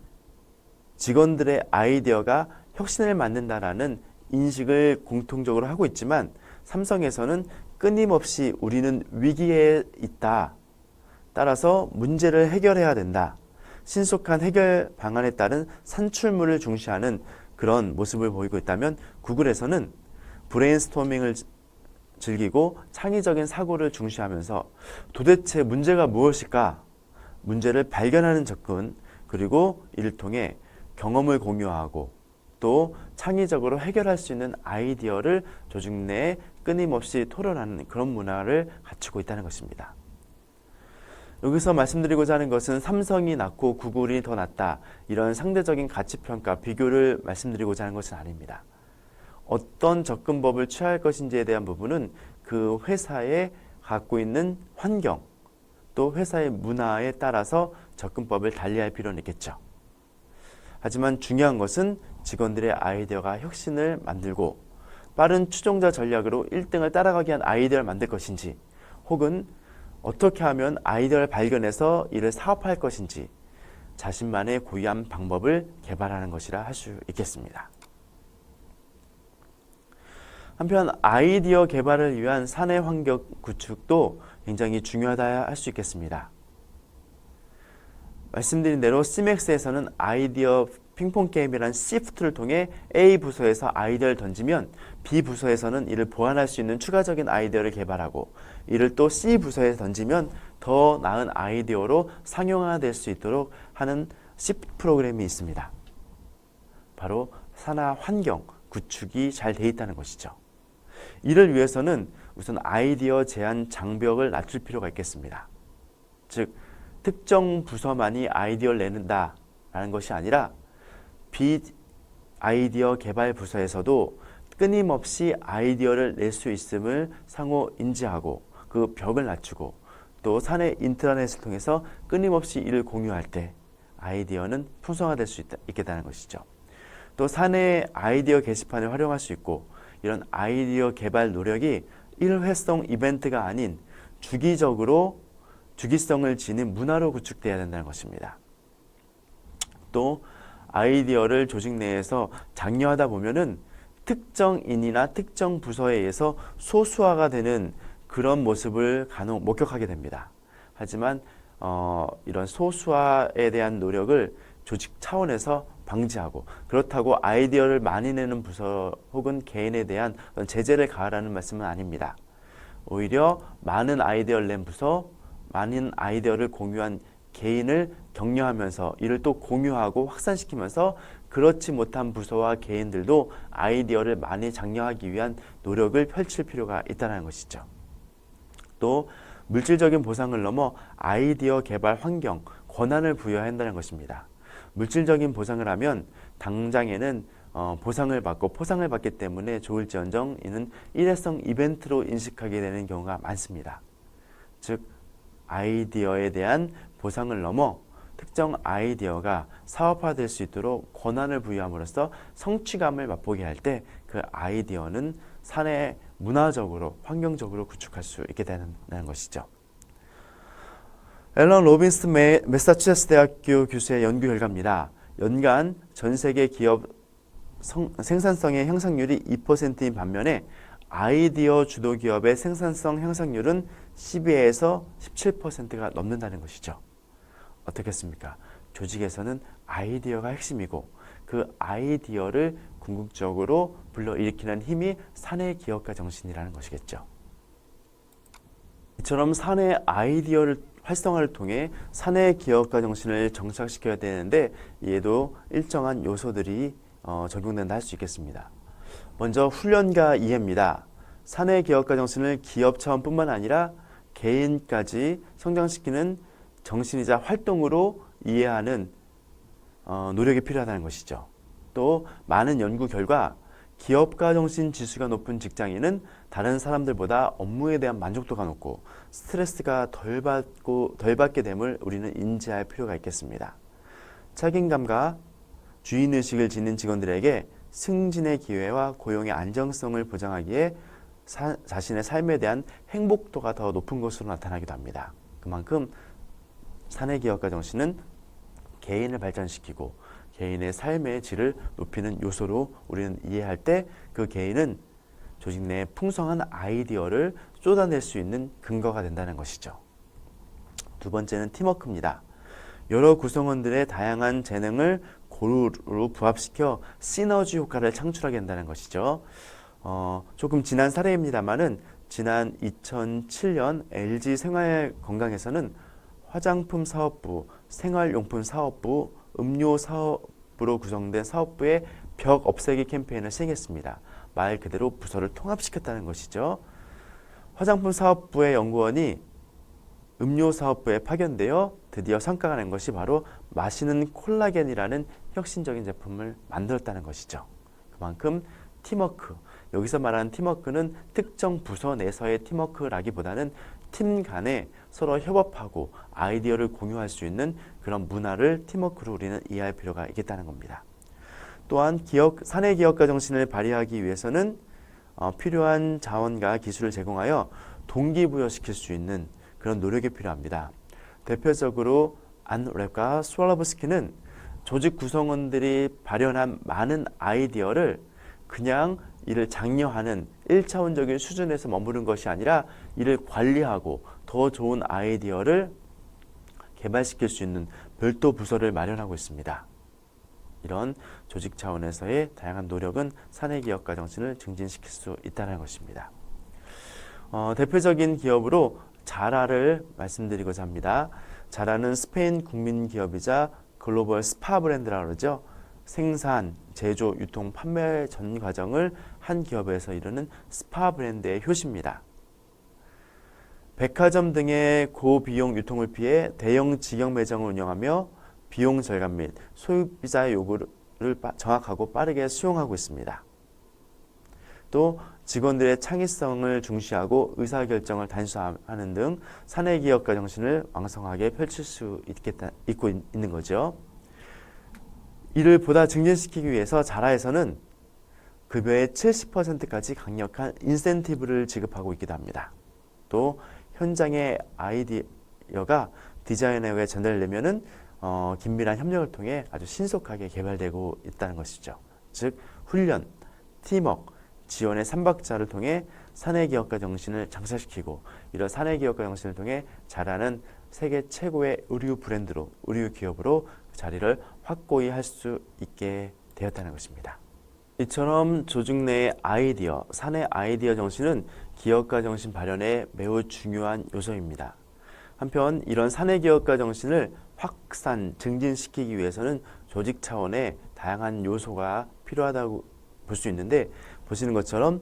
직원들의 아이디어가 혁신을 만든다라는 인식을 공통적으로 하고 있지만 삼성에서는 끊임없이 우리는 위기에 있다. 따라서 문제를 해결해야 된다. 신속한 해결 방안에 따른 산출물을 중시하는 그런 모습을 보이고 있다면 구글에서는 브레인스토밍을 즐기고 창의적인 사고를 중시하면서 도대체 문제가 무엇일까? 문제를 발견하는 접근, 그리고 이를 통해 경험을 공유하고 또 창의적으로 해결할 수 있는 아이디어를 조직 내에 끊임없이 토론하는 그런 문화를 갖추고 있다는 것입니다. 여기서 말씀드리고자 하는 것은 삼성이 낫고 구글이 더 낫다, 이런 상대적인 가치평가, 비교를 말씀드리고자 하는 것은 아닙니다. 어떤 접근법을 취할 것인지에 대한 부분은 그 회사에 갖고 있는 환경, 또 회사의 문화에 따라서 접근법을 달리할 필요는 있겠죠. 하지만 중요한 것은 직원들의 아이디어가 혁신을 만들고 빠른 추종자 전략으로 1등을 따라가게 한 아이디어를 만들 것인지, 혹은 어떻게 하면 아이디어를 발견해서 이를 사업할 것인지 자신만의 고유한 방법을 개발하는 것이라 할 수 있겠습니다. 한편 아이디어 개발을 위한 사내 환경 구축도 굉장히 중요하다 할 수 있겠습니다. 말씀드린 대로 시맥스에서는 아이디어 핑퐁 게임이란 시프트를 통해 A 부서에서 아이디어를 던지면 B 부서에서는 이를 보완할 수 있는 추가적인 아이디어를 개발하고, 이를 또 C 부서에 던지면 더 나은 아이디어로 상용화될 수 있도록 하는 시프트 프로그램이 있습니다. 바로 산하 환경 구축이 잘 돼 있다는 것이죠. 이를 위해서는 우선 아이디어 제한 장벽을 낮출 필요가 있겠습니다. 즉, 특정 부서만이 아이디어를 내는다라는 것이 아니라 비아이디어 개발 부서에서도 끊임없이 아이디어를 낼 수 있음을 상호 인지하고 그 벽을 낮추고, 또 사내 인트라넷을 통해서 끊임없이 이를 공유할 때 아이디어는 풍성화될 수 있겠다는 것이죠. 또 사내 아이디어 게시판을 활용할 수 있고, 이런 아이디어 개발 노력이 일회성 이벤트가 아닌 주기성을 지닌 문화로 구축되어야 된다는 것입니다. 또 아이디어를 조직 내에서 장려하다 보면은 특정인이나 특정 부서에 의해서 소수화가 되는 그런 모습을 간혹 목격하게 됩니다. 하지만 이런 소수화에 대한 노력을 조직 차원에서 방지하고, 그렇다고 아이디어를 많이 내는 부서 혹은 개인에 대한 제재를 가하라는 말씀은 아닙니다. 오히려 많은 아이디어를 낸 부서, 많은 아이디어를 공유한 개인을 격려하면서 이를 또 공유하고 확산시키면서 그렇지 못한 부서와 개인들도 아이디어를 많이 장려하기 위한 노력을 펼칠 필요가 있다는 것이죠. 또 물질적인 보상을 넘어 아이디어 개발 환경, 권한을 부여해야 한다는 것입니다. 물질적인 보상을 하면 당장에는 보상을 받고 포상을 받기 때문에 좋을지언정 이는 일회성 이벤트로 인식하게 되는 경우가 많습니다. 즉, 아이디어에 대한 보상을 넘어 특정 아이디어가 사업화될 수 있도록 권한을 부여함으로써 성취감을 맛보게 할 때 그 아이디어는 사내 문화적으로, 환경적으로 구축할 수 있게 되는 것이죠. 앨런 로빈스 매사추세츠 대학교 교수의 연구 결과입니다. 연간 전 세계 기업 생산성의 향상률이 2%인 반면에 아이디어 주도 기업의 생산성 향상률은 12에서 17%가 넘는다는 것이죠. 어떻겠습니까? 조직에서는 아이디어가 핵심이고 그 아이디어를 궁극적으로 불러일으키는 힘이 사내 기업가 정신이라는 것이겠죠. 이처럼 사내 아이디어를 활성화를 통해 사내 기업가 정신을 정착시켜야 되는데, 이에도 일정한 요소들이 적용된다 할 수 있겠습니다. 먼저 훈련과 이해입니다. 사내 기업가 정신을 기업 차원뿐만 아니라 개인까지 성장시키는 정신이자 활동으로 이해하는 노력이 필요하다는 것이죠. 또 많은 연구 결과 기업가 정신 지수가 높은 직장인은 다른 사람들보다 업무에 대한 만족도가 높고 스트레스가 덜 받게 됨을 우리는 인지할 필요가 있겠습니다. 책임감과 주인의식을 지닌 직원들에게 승진의 기회와 고용의 안정성을 보장하기에 자신의 삶에 대한 행복도가 더 높은 것으로 나타나기도 합니다. 그만큼 사내 기업가 정신은 개인을 발전시키고 개인의 삶의 질을 높이는 요소로 우리는 이해할 때 그 개인은 조직 내에 풍성한 아이디어를 쏟아낼 수 있는 근거가 된다는 것이죠. 두 번째는 팀워크입니다. 여러 구성원들의 다양한 재능을 고루로 부합시켜 시너지 효과를 창출하게 된다는 것이죠. 조금 지난 사례입니다만은 지난 2007년 LG 생활건강에서는 화장품 사업부, 생활용품 사업부, 음료 사업부로 구성된 사업부의 벽 없애기 캠페인을 시행했습니다. 말 그대로 부서를 통합시켰다는 것이죠. 화장품 사업부의 연구원이 음료 사업부에 파견되어 드디어 성과가 낸 것이 바로 마시는 콜라겐이라는 혁신적인 제품을 만들었다는 것이죠. 그만큼 팀워크, 여기서 말하는 팀워크는 특정 부서 내에서의 팀워크라기보다는 팀 간에 서로 협업하고 아이디어를 공유할 수 있는 그런 문화를 팀워크로 우리는 이해할 필요가 있겠다는 겁니다. 또한 사내 기업가 정신을 발휘하기 위해서는 필요한 자원과 기술을 제공하여 동기부여시킬 수 있는 그런 노력이 필요합니다. 대표적으로 안랩과 스왈로브스키는 조직 구성원들이 발현한 많은 아이디어를 그냥 이를 장려하는 1차원적인 수준에서 머무른 것이 아니라 이를 관리하고 더 좋은 아이디어를 개발시킬 수 있는 별도 부서를 마련하고 있습니다. 이런 조직 차원에서의 다양한 노력은 사내 기업가 정신을 증진시킬 수 있다는 것입니다. 대표적인 기업으로 자라를 말씀드리고자 합니다. 자라는 스페인 국민 기업이자 글로벌 스파 브랜드라고 그러죠. 생산, 제조, 유통, 판매 전 과정을 한 기업에서 이루는 스파 브랜드의 효시입니다. 백화점 등의 고비용 유통을 피해 대형 직영 매장을 운영하며 비용 절감 및 소비자의 요구를 정확하고 빠르게 수용하고 있습니다. 또 직원들의 창의성을 중시하고 의사결정을 단순화하는 등 사내 기업가 정신을 왕성하게 펼칠 수 있고 있는 거죠. 이를 보다 증진시키기 위해서 자라에서는 급여의 70%까지 강력한 인센티브를 지급하고 있기도 합니다. 또 현장의 아이디어가 디자이너에게 전달되면은 긴밀한 협력을 통해 아주 신속하게 개발되고 있다는 것이죠. 즉 훈련, 팀워크, 지원의 3박자를 통해 사내 기업가 정신을 장사시키고 이런 사내 기업가 정신을 통해 자라는 세계 최고의 의류 브랜드로 의류 기업으로 자리를 확고히 할 수 있게 되었다는 것입니다. 이처럼 조직 내의 아이디어, 사내 아이디어 정신은 기업가 정신 발현에 매우 중요한 요소입니다. 한편 이런 사내 기업가 정신을 확산, 증진시키기 위해서는 조직 차원의 다양한 요소가 필요하다고 볼 수 있는데 보시는 것처럼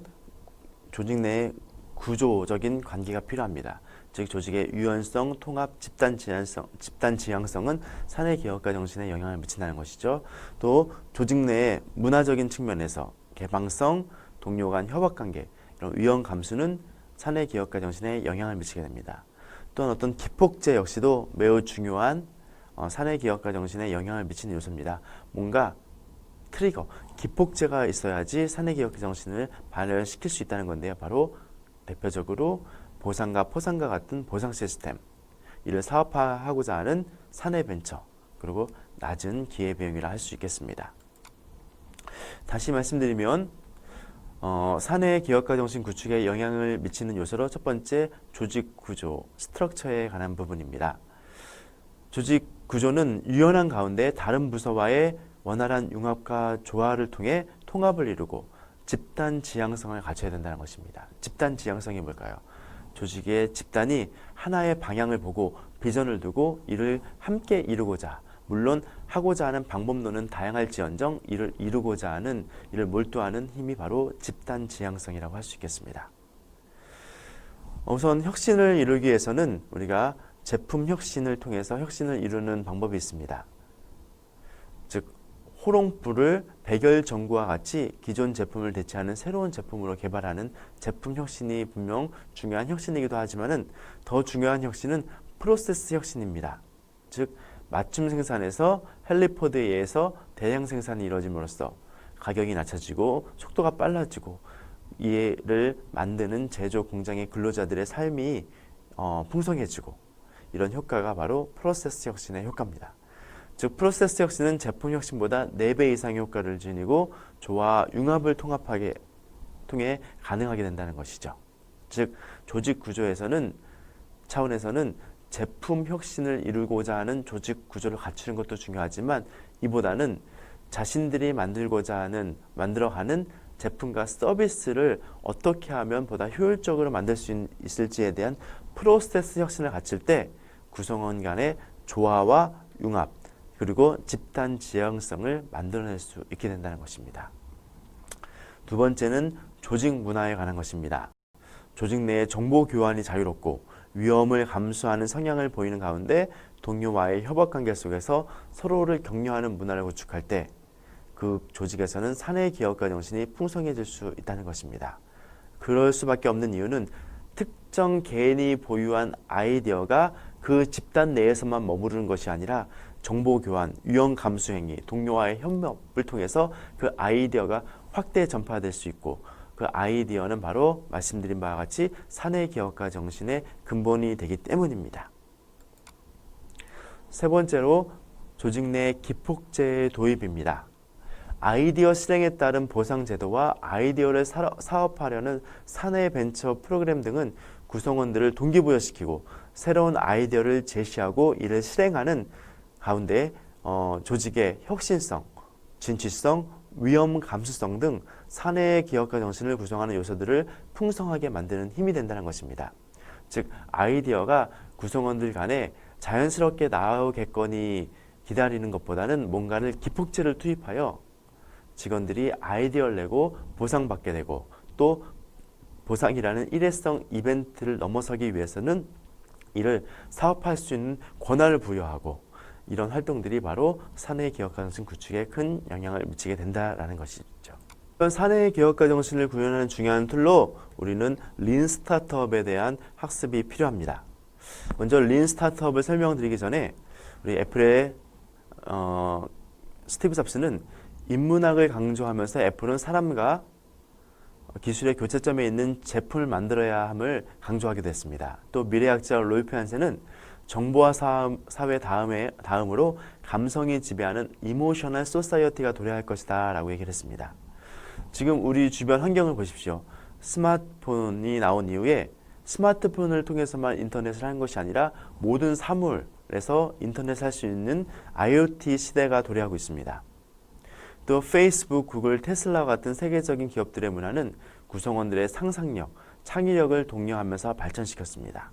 조직 내의 구조적인 관계가 필요합니다. 즉 조직의 유연성, 통합, 집단 지향성은 사내 기업가 정신에 영향을 미친다는 것이죠. 또 조직 내의 문화적인 측면에서 개방성, 동료 간 협업 관계, 이런 위험 감수는 사내 기업가 정신에 영향을 미치게 됩니다. 또한 어떤 기폭제 역시도 매우 중요한 사내 기업가 정신에 영향을 미치는 요소입니다. 뭔가 트리거, 기폭제가 있어야지 사내 기업가 정신을 발현시킬 수 있다는 건데요. 바로 대표적으로 보상과 포상과 같은 보상 시스템, 이를 사업화하고자 하는 사내 벤처, 그리고 낮은 기회비용이라 할 수 있겠습니다. 다시 말씀드리면 사내 기업가 정신 구축에 영향을 미치는 요소로 첫 번째 조직 구조, 스트럭처에 관한 부분입니다. 조직 구조는 유연한 가운데 다른 부서와의 원활한 융합과 조화를 통해 통합을 이루고 집단 지향성을 갖춰야 된다는 것입니다. 집단 지향성이 뭘까요? 조직의 집단이 하나의 방향을 보고 비전을 두고 이를 함께 이루고자, 물론 하고자 하는 방법론은 다양할지언정 이를 이루고자 하는, 이를 몰두하는 힘이 바로 집단 지향성이라고 할 수 있겠습니다. 우선 혁신을 이루기 위해서는 우리가 제품 혁신을 통해서 혁신을 이루는 방법이 있습니다. 즉 호롱불을 백열전구와 같이 기존 제품을 대체하는 새로운 제품으로 개발하는 제품 혁신이 분명 중요한 혁신이기도 하지만은 더 중요한 혁신은 프로세스 혁신입니다. 즉 맞춤 생산에서 헬리포드에 의해서 대량 생산이 이루어짐으로써 가격이 낮춰지고 속도가 빨라지고 이를 만드는 제조 공장의 근로자들의 삶이 풍성해지고 이런 효과가 바로 프로세스 혁신의 효과입니다. 즉 프로세스 혁신은 제품 혁신보다 4배 이상의 효과를 지니고 조화, 융합을 통해 가능하게 된다는 것이죠. 즉 조직 구조에서는 차원에서는 제품 혁신을 이루고자 하는 조직 구조를 갖추는 것도 중요하지만 이보다는 자신들이 만들어가는 제품과 서비스를 어떻게 하면 보다 효율적으로 만들 수 있을지에 대한 프로세스 혁신을 갖출 때 구성원 간의 조화와 융합, 그리고 집단 지향성을 만들어낼 수 있게 된다는 것입니다. 두 번째는 조직 문화에 관한 것입니다. 조직 내의 정보 교환이 자유롭고 위험을 감수하는 성향을 보이는 가운데 동료와의 협업관계 속에서 서로를 격려하는 문화를 구축할 때 그 조직에서는 사내 기업가 정신이 풍성해질 수 있다는 것입니다. 그럴 수밖에 없는 이유는 특정 개인이 보유한 아이디어가 그 집단 내에서만 머무르는 것이 아니라 정보 교환, 위험 감수 행위, 동료와의 협업을 통해서 그 아이디어가 확대 전파될 수 있고 그 아이디어는 바로 말씀드린 바와 같이 사내 기업가 정신의 근본이 되기 때문입니다. 세 번째로 조직 내 기폭제의 도입입니다. 아이디어 실행에 따른 보상 제도와 아이디어를 사업화하려는 사내 벤처 프로그램 등은 구성원들을 동기부여시키고 새로운 아이디어를 제시하고 이를 실행하는 가운데 조직의 혁신성, 진취성, 위험 감수성 등 사내 기업가 정신을 구성하는 요소들을 풍성하게 만드는 힘이 된다는 것입니다. 즉 아이디어가 구성원들 간에 자연스럽게 나오겠거니 기다리는 것보다는 뭔가를 기폭제를 투입하여 직원들이 아이디어를 내고 보상받게 되고 또 보상이라는 일회성 이벤트를 넘어서기 위해서는 이를 사업할 수 있는 권한을 부여하고 이런 활동들이 바로 사내 기업가 정신 구축에 큰 영향을 미치게 된다는 것이죠. 이런 사내 기업가 정신을 구현하는 중요한 툴로 우리는 린 스타트업에 대한 학습이 필요합니다. 먼저 린 스타트업을 설명드리기 전에 우리 애플의 스티브 잡스는 인문학을 강조하면서 애플은 사람과 기술의 교차점에 있는 제품을 만들어야 함을 강조하기도 했습니다. 또 미래학자 롤프 한센은 정보화 사회 다음으로 감성이 지배하는 이모셔널 소사이어티가 도래할 것이다 라고 얘기를 했습니다. 지금 우리 주변 환경을 보십시오. 스마트폰이 나온 이후에 스마트폰을 통해서만 인터넷을 하는 것이 아니라 모든 사물에서 인터넷을 할 수 있는 IoT 시대가 도래하고 있습니다. 또 페이스북, 구글, 테슬라 같은 세계적인 기업들의 문화는 구성원들의 상상력, 창의력을 독려하면서 발전시켰습니다.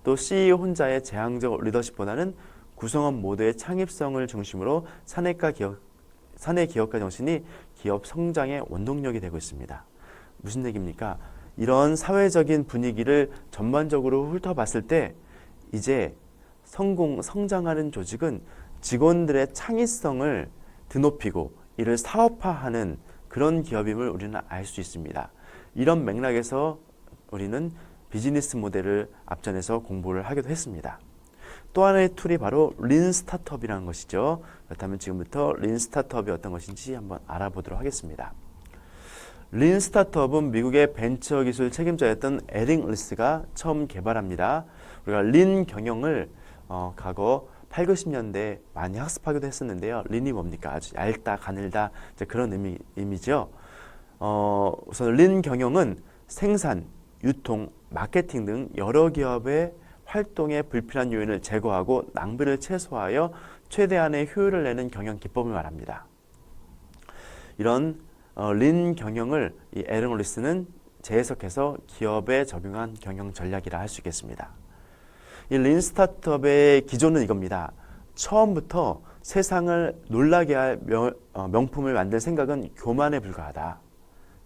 또 CEO 혼자의 제왕적 리더십보다는 구성원 모두의 창의성을 중심으로 사내 기업가 정신이 기업 성장의 원동력이 되고 있습니다. 무슨 얘기입니까? 이런 사회적인 분위기를 전반적으로 훑어봤을 때 이제 성장하는 조직은 직원들의 창의성을 드높이고 이를 사업화하는 그런 기업임을 우리는 알 수 있습니다. 이런 맥락에서 우리는 비즈니스 모델을 앞전에서 공부를 하기도 했습니다. 또 하나의 툴이 바로 린 스타트업이라는 것이죠. 그렇다면 지금부터 린 스타트업이 어떤 것인지 한번 알아보도록 하겠습니다. 린 스타트업은 미국의 벤처 기술 책임자였던 에릭 리스가 처음 개발합니다. 우리가 린 경영을 과거 8, 90년대 많이 학습하기도 했었는데요. 린이 뭡니까? 아주 얇다, 가늘다 그런 의미죠. 우선 린 경영은 생산, 유통, 마케팅 등 여러 기업의 활동에 불필요한 요인을 제거하고 낭비를 최소화하여 최대한의 효율을 내는 경영 기법을 말합니다. 이런 린 경영을 이 에릭 리스는 재해석해서 기업에 적용한 경영 전략이라 할 수 있겠습니다. 이 린 스타트업의 기조는 이겁니다. 처음부터 세상을 놀라게 할 명품을 만들 생각은 교만에 불과하다.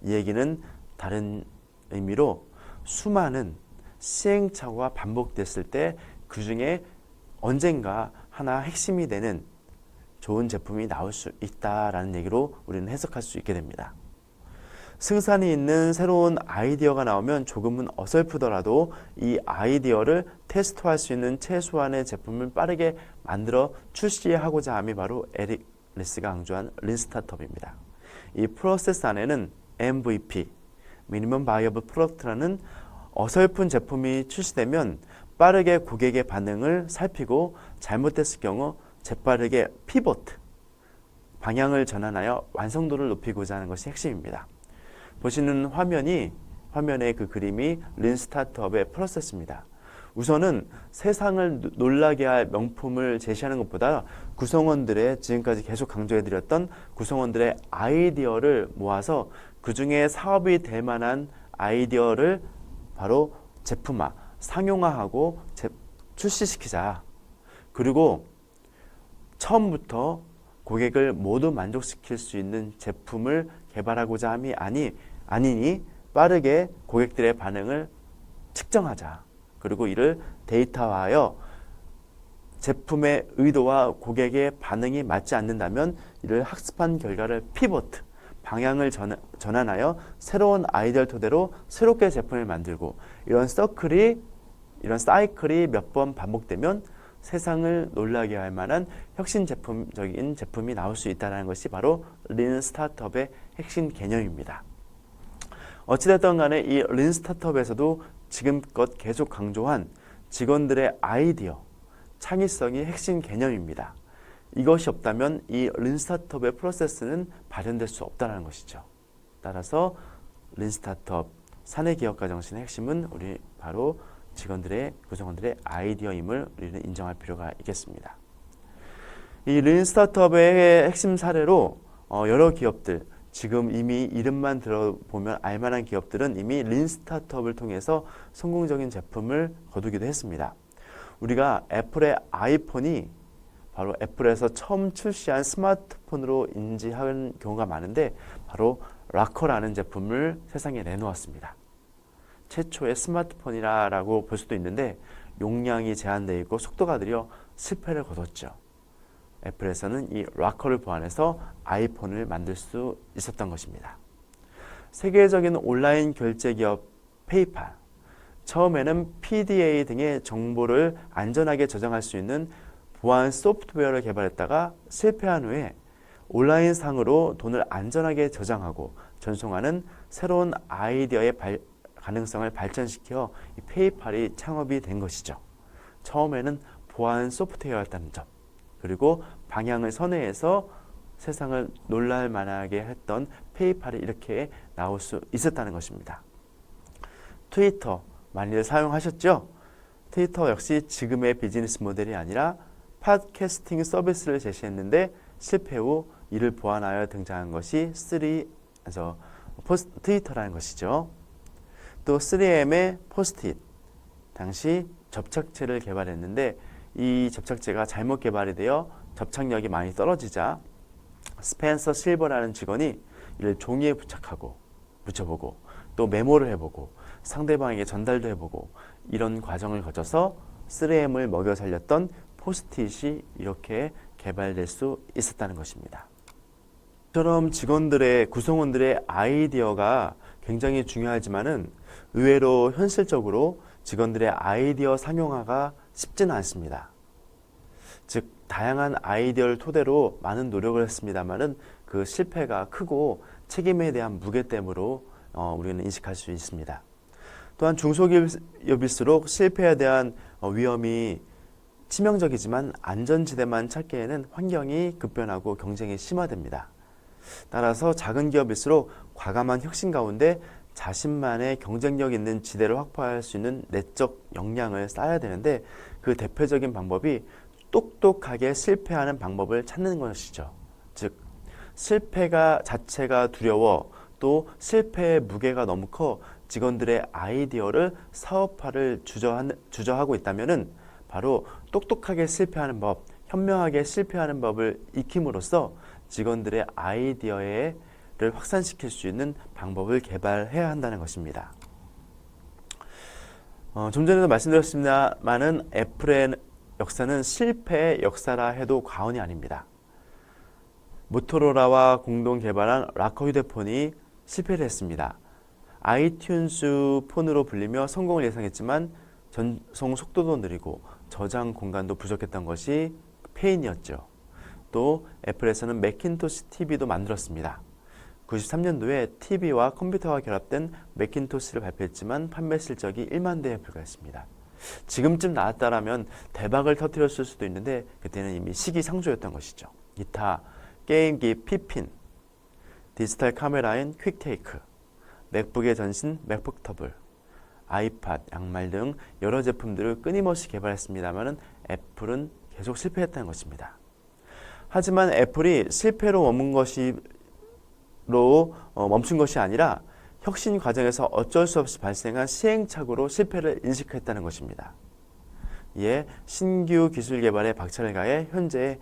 이 얘기는 다른 의미로 수많은 시행착오가 반복됐을 때 그 중에 언젠가 하나 핵심이 되는 좋은 제품이 나올 수 있다라는 얘기로 우리는 해석할 수 있게 됩니다. 승산이 있는 새로운 아이디어가 나오면 조금은 어설프더라도 이 아이디어를 테스트할 수 있는 최소한의 제품을 빠르게 만들어 출시하고자 함이 바로 에릭 리스가 강조한 린 스타트업입니다. 이 프로세스 안에는 MVP, Minimum Viable Product라는 어설픈 제품이 출시되면 빠르게 고객의 반응을 살피고 잘못됐을 경우 재빠르게 피보트, 방향을 전환하여 완성도를 높이고자 하는 것이 핵심입니다. 보시는 화면의 그 그림이 린 스타트업의 프로세스입니다. 우선은 세상을 놀라게 할 명품을 제시하는 것보다 구성원들의 지금까지 계속 강조해드렸던 구성원들의 아이디어를 모아서 그 중에 사업이 될 만한 아이디어를 바로 제품화, 상용화하고 출시시키자. 그리고 처음부터 고객을 모두 만족시킬 수 있는 제품을 개발하고자 함이 아니니 빠르게 고객들의 반응을 측정하자. 그리고 이를 데이터화하여 제품의 의도와 고객의 반응이 맞지 않는다면 이를 학습한 결과를 피보트, 방향을 전환하여 새로운 아이디어를 토대로 새롭게 제품을 만들고 이런 사이클이 몇 번 반복되면 세상을 놀라게 할 만한 혁신적인 제품이 나올 수 있다는 것이 바로 린 스타트업의 핵심 개념입니다. 어찌됐든 간에 이 린 스타트업에서도 지금껏 계속 강조한 직원들의 아이디어, 창의성이 핵심 개념입니다. 이것이 없다면 이 린 스타트업의 프로세스는 발현될 수 없다는 것이죠. 따라서 린 스타트업 사내 기업가 정신의 핵심은 우리 바로 구성원들의 아이디어임을 우리는 인정할 필요가 있겠습니다. 이 린 스타트업의 핵심 사례로 여러 기업들, 지금 이미 이름만 들어보면 알만한 기업들은 이미 린 스타트업을 통해서 성공적인 제품을 거두기도 했습니다. 우리가 애플의 아이폰이 바로 애플에서 처음 출시한 스마트폰으로 인지하는 경우가 많은데 바로 락커라는 제품을 세상에 내놓았습니다. 최초의 스마트폰이라고 볼 수도 있는데 용량이 제한되어 있고 속도가 느려 실패를 거뒀죠. 애플에서는 이 락커를 보완해서 아이폰을 만들 수 있었던 것입니다. 세계적인 온라인 결제 기업 페이팔, 처음에는 PDA 등의 정보를 안전하게 저장할 수 있는 보안 소프트웨어를 개발했다가 실패한 후에 온라인상으로 돈을 안전하게 저장하고 전송하는 새로운 아이디어의 가능성을 발전시켜 이 페이팔이 창업이 된 것이죠. 처음에는 보안 소프트웨어였다는 점, 그리고 방향을 선회해서 세상을 놀랄 만하게 했던 페이팔이 이렇게 나올 수 있었다는 것입니다. 트위터 많이들 사용하셨죠? 트위터 역시 지금의 비즈니스 모델이 아니라 팟캐스팅 서비스를 제시했는데 실패 후 이를 보완하여 등장한 것이 트위터라는 것이죠. 또 3M의 포스트잇, 당시 접착제를 개발했는데 이 접착제가 잘못 개발이 되어 접착력이 많이 떨어지자 스펜서 실버라는 직원이 이를 종이에 붙여보고 또 메모를 해보고 상대방에게 전달도 해보고 이런 과정을 거쳐서 3M을 먹여 살렸던 포스트잇이 이렇게 개발될 수 있었다는 것입니다. 이처럼 구성원들의 아이디어가 굉장히 중요하지만은 의외로 현실적으로 직원들의 아이디어 상용화가 쉽지는 않습니다. 즉 다양한 아이디어를 토대로 많은 노력을 했습니다만은 그 실패가 크고 책임에 대한 무게됨으로 우리는 인식할 수 있습니다. 또한 중소기업일수록 실패에 대한 위험이 치명적이지만 안전지대만 찾기에는 환경이 급변하고 경쟁이 심화됩니다. 따라서 작은 기업일수록 과감한 혁신 가운데 자신만의 경쟁력 있는 지대를 확보할 수 있는 내적 역량을 쌓아야 되는데 그 대표적인 방법이 똑똑하게 실패하는 방법을 찾는 것이죠. 즉 실패가 자체가 두려워 또 실패의 무게가 너무 커 직원들의 아이디어를 사업화를 주저하고 있다면은 바로 똑똑하게 실패하는 법, 현명하게 실패하는 법을 익힘으로써 직원들의 아이디어를 확산시킬 수 있는 방법을 개발해야 한다는 것입니다. 좀 전에도 말씀드렸습니다만은 애플의 역사는 실패의 역사라 해도 과언이 아닙니다. 모토로라와 공동 개발한 락커 휴대폰이 실패를 했습니다. 아이튠즈 폰으로 불리며 성공을 예상했지만 전송 속도도 느리고 저장 공간도 부족했던 것이 페인이었죠. 또 애플에서는 매킨토시 TV도 만들었습니다. 93년도에 TV와 컴퓨터가 결합된 매킨토시를 발표했지만 판매 실적이 1만 대에 불과했습니다. 지금쯤 나왔다라면 대박을 터뜨렸을 수도 있는데 그때는 이미 시기상조였던 것이죠. 기타, 게임기 피핀, 디지털 카메라인 퀵테이크, 맥북의 전신 맥북 터블, 아이팟, 양말 등 여러 제품들을 끊임없이 개발했습니다만 애플은 계속 실패했다는 것입니다. 하지만 애플이 실패로 멈춘 것이 아니라 혁신 과정에서 어쩔 수 없이 발생한 시행착오로 실패를 인식했다는 것입니다. 이에 신규 기술 개발에 박차를 가해 현재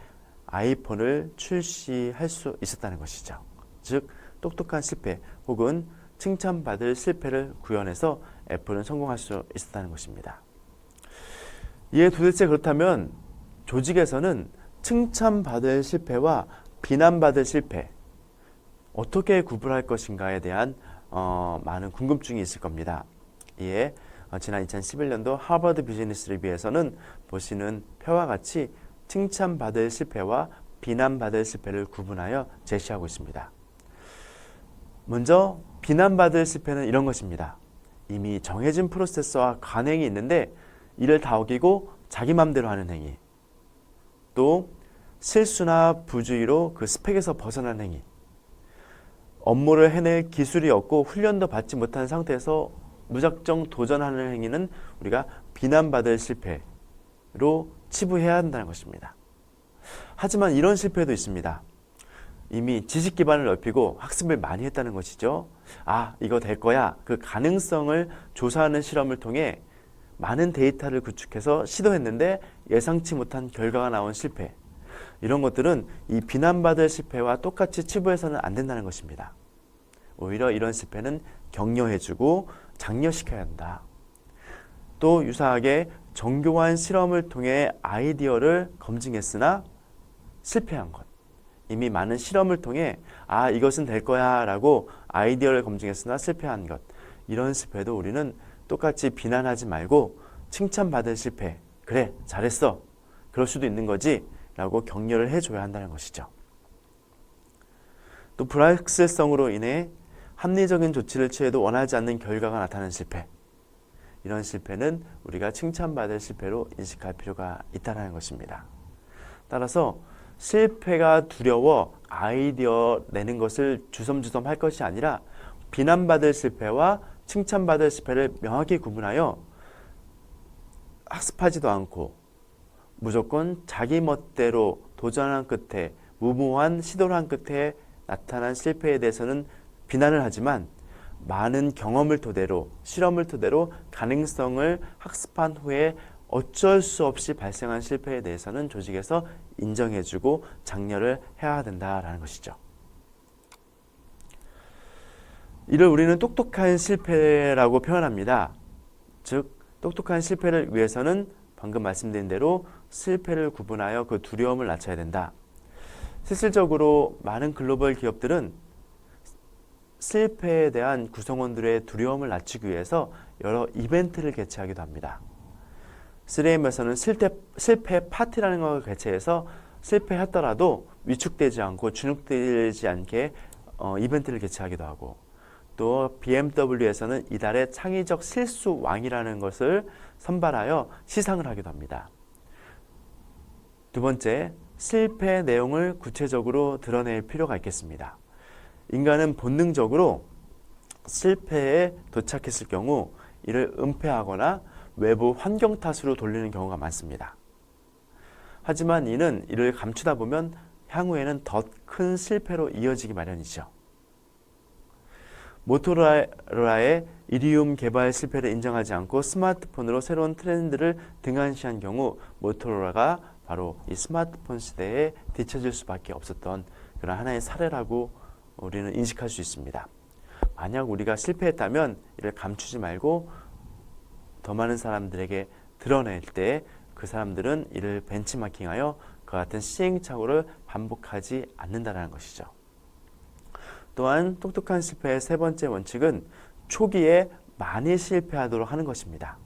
아이폰을 출시할 수 있었다는 것이죠. 즉 똑똑한 실패 혹은 칭찬받을 실패를 구현해서 애플은 성공할 수 있었다는 것입니다. 이게 도대체 그렇다면 조직에서는 칭찬받을 실패와 비난받을 실패 어떻게 구분할 것인가에 대한 많은 궁금증이 있을 겁니다. 이에 지난 2011년도 하버드 비즈니스 리뷰에서는 보시는 표와 같이 칭찬받을 실패와 비난받을 실패를 구분하여 제시하고 있습니다. 먼저 비난받을 실패는 이런 것입니다. 이미 정해진 프로세스와 관행이 있는데 이를 다 어기고 자기 맘대로 하는 행위, 또 실수나 부주의로 그 스펙에서 벗어난 행위, 업무를 해낼 기술이 없고 훈련도 받지 못한 상태에서 무작정 도전하는 행위는 우리가 비난받을 실패로 치부해야 한다는 것입니다. 하지만 이런 실패도 있습니다. 이미 지식 기반을 넓히고 학습을 많이 했다는 것이죠. 이거 될 거야. 그 가능성을 조사하는 실험을 통해 많은 데이터를 구축해서 시도했는데 예상치 못한 결과가 나온 실패. 이런 것들은 이 비난받을 실패와 똑같이 치부해서는 안 된다는 것입니다. 오히려 이런 실패는 격려해주고 장려시켜야 한다. 또 유사하게 정교한 실험을 통해 아이디어를 검증했으나 실패한 것. 이미 많은 실험을 통해 이것은 될 거야 라고 아이디어를 검증했으나 실패한 것. 이런 실패도 우리는 똑같이 비난하지 말고 칭찬받을 실패. 그래, 잘했어. 그럴 수도 있는 거지 라고 격려를 해줘야 한다는 것이죠. 또 불확실성으로 인해 합리적인 조치를 취해도 원하지 않는 결과가 나타나는 실패. 이런 실패는 우리가 칭찬받을 실패로 인식할 필요가 있다는 것입니다. 따라서 실패가 두려워 아이디어 내는 것을 주섬주섬 할 것이 아니라 비난받을 실패와 칭찬받을 실패를 명확히 구분하여 학습하지도 않고 무조건 자기 멋대로 도전한 끝에 무모한 시도를 한 끝에 나타난 실패에 대해서는 비난을 하지만 많은 경험을 토대로 실험을 토대로 가능성을 학습한 후에 어쩔 수 없이 발생한 실패에 대해서는 조직에서 인정해주고 장려를 해야 된다라는 것이죠. 이를 우리는 똑똑한 실패라고 표현합니다. 즉 똑똑한 실패를 위해서는 방금 말씀드린 대로 실패를 구분하여 그 두려움을 낮춰야 된다. 실질적으로 많은 글로벌 기업들은 실패에 대한 구성원들의 두려움을 낮추기 위해서 여러 이벤트를 개최하기도 합니다. 3M에서는 실패 파티라는 걸 개최해서 실패했더라도 위축되지 않고 주눅들지 않게 이벤트를 개최하기도 하고, 또 BMW에서는 이달의 창의적 실수 왕이라는 것을 선발하여 시상을 하기도 합니다. 두 번째, 실패 내용을 구체적으로 드러낼 필요가 있겠습니다. 인간은 본능적으로 실패에 도착했을 경우 이를 은폐하거나 외부 환경 탓으로 돌리는 경우가 많습니다. 하지만 이를 감추다 보면 향후에는 더 큰 실패로 이어지기 마련이죠. 모토로라의 이리움 개발 실패를 인정하지 않고 스마트폰으로 새로운 트렌드를 등한시한 경우 모토로라가 바로 이 스마트폰 시대에 뒤처질 수밖에 없었던 그런 하나의 사례라고 우리는 인식할 수 있습니다. 만약 우리가 실패했다면 이를 감추지 말고 더 많은 사람들에게 드러낼 때 그 사람들은 이를 벤치마킹하여 그와 같은 시행착오를 반복하지 않는다는 것이죠. 또한 똑똑한 실패의 세 번째 원칙은 초기에 많이 실패하도록 하는 것입니다.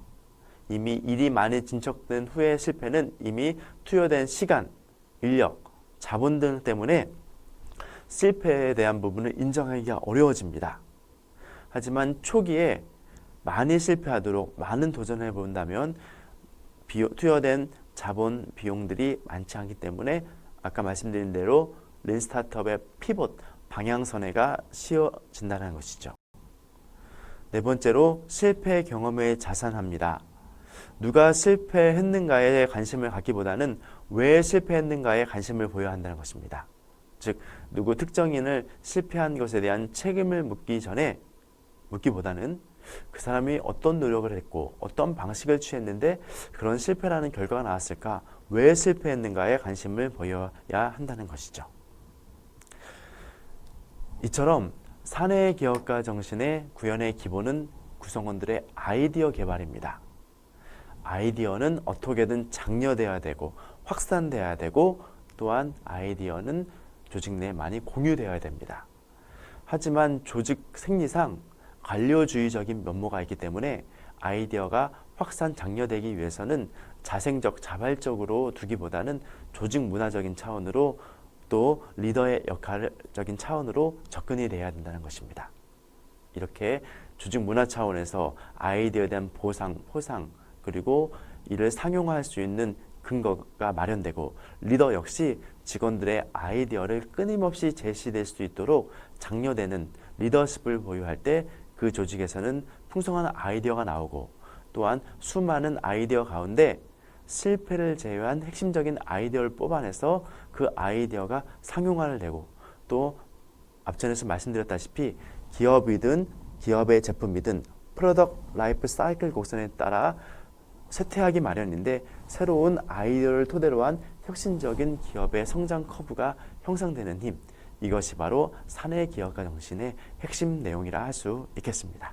이미 일이 많이 진척된 후의 실패는 이미 투여된 시간, 인력, 자본 등 때문에 실패에 대한 부분을 인정하기가 어려워집니다. 하지만 초기에 많이 실패하도록 많은 도전을 해본다면 투여된 자본 비용들이 많지 않기 때문에 아까 말씀드린 대로 린 스타트업의 피봇, 방향선회가 쉬워진다는 것이죠. 네 번째로 실패 경험에 자산합니다. 누가 실패했는가에 관심을 갖기보다는 왜 실패했는가에 관심을 보여야 한다는 것입니다. 즉 누구 특정인을 실패한 것에 대한 책임을 묻기보다는 그 사람이 어떤 노력을 했고 어떤 방식을 취했는데 그런 실패라는 결과가 나왔을까, 왜 실패했는가에 관심을 보여야 한다는 것이죠. 이처럼 사내 기업가 정신의 구현의 기본은 구성원들의 아이디어 개발입니다. 아이디어는 어떻게든 장려돼야 되고 확산돼야 되고 또한 아이디어는 조직 내에 많이 공유되어야 됩니다. 하지만 조직 생리상 관료주의적인 면모가 있기 때문에 아이디어가 확산 장려되기 위해서는 자생적 자발적으로 두기보다는 조직 문화적인 차원으로 또 리더의 역할적인 차원으로 접근이 돼야 된다는 것입니다. 이렇게 조직 문화 차원에서 아이디어에 대한 보상, 포상 그리고 이를 상용화할 수 있는 근거가 마련되고 리더 역시 직원들의 아이디어를 끊임없이 제시될 수 있도록 장려되는 리더십을 보유할 때 그 조직에서는 풍성한 아이디어가 나오고 또한 수많은 아이디어 가운데 실패를 제외한 핵심적인 아이디어를 뽑아내서 그 아이디어가 상용화를 되고 또 앞전에서 말씀드렸다시피 기업이든 기업의 제품이든 프로덕트 라이프 사이클 곡선에 따라 쇠퇴하기 마련인데 새로운 아이디어를 토대로 한 혁신적인 기업의 성장 커브가 형성되는 힘, 이것이 바로 사내 기업가 정신의 핵심 내용이라 할 수 있겠습니다.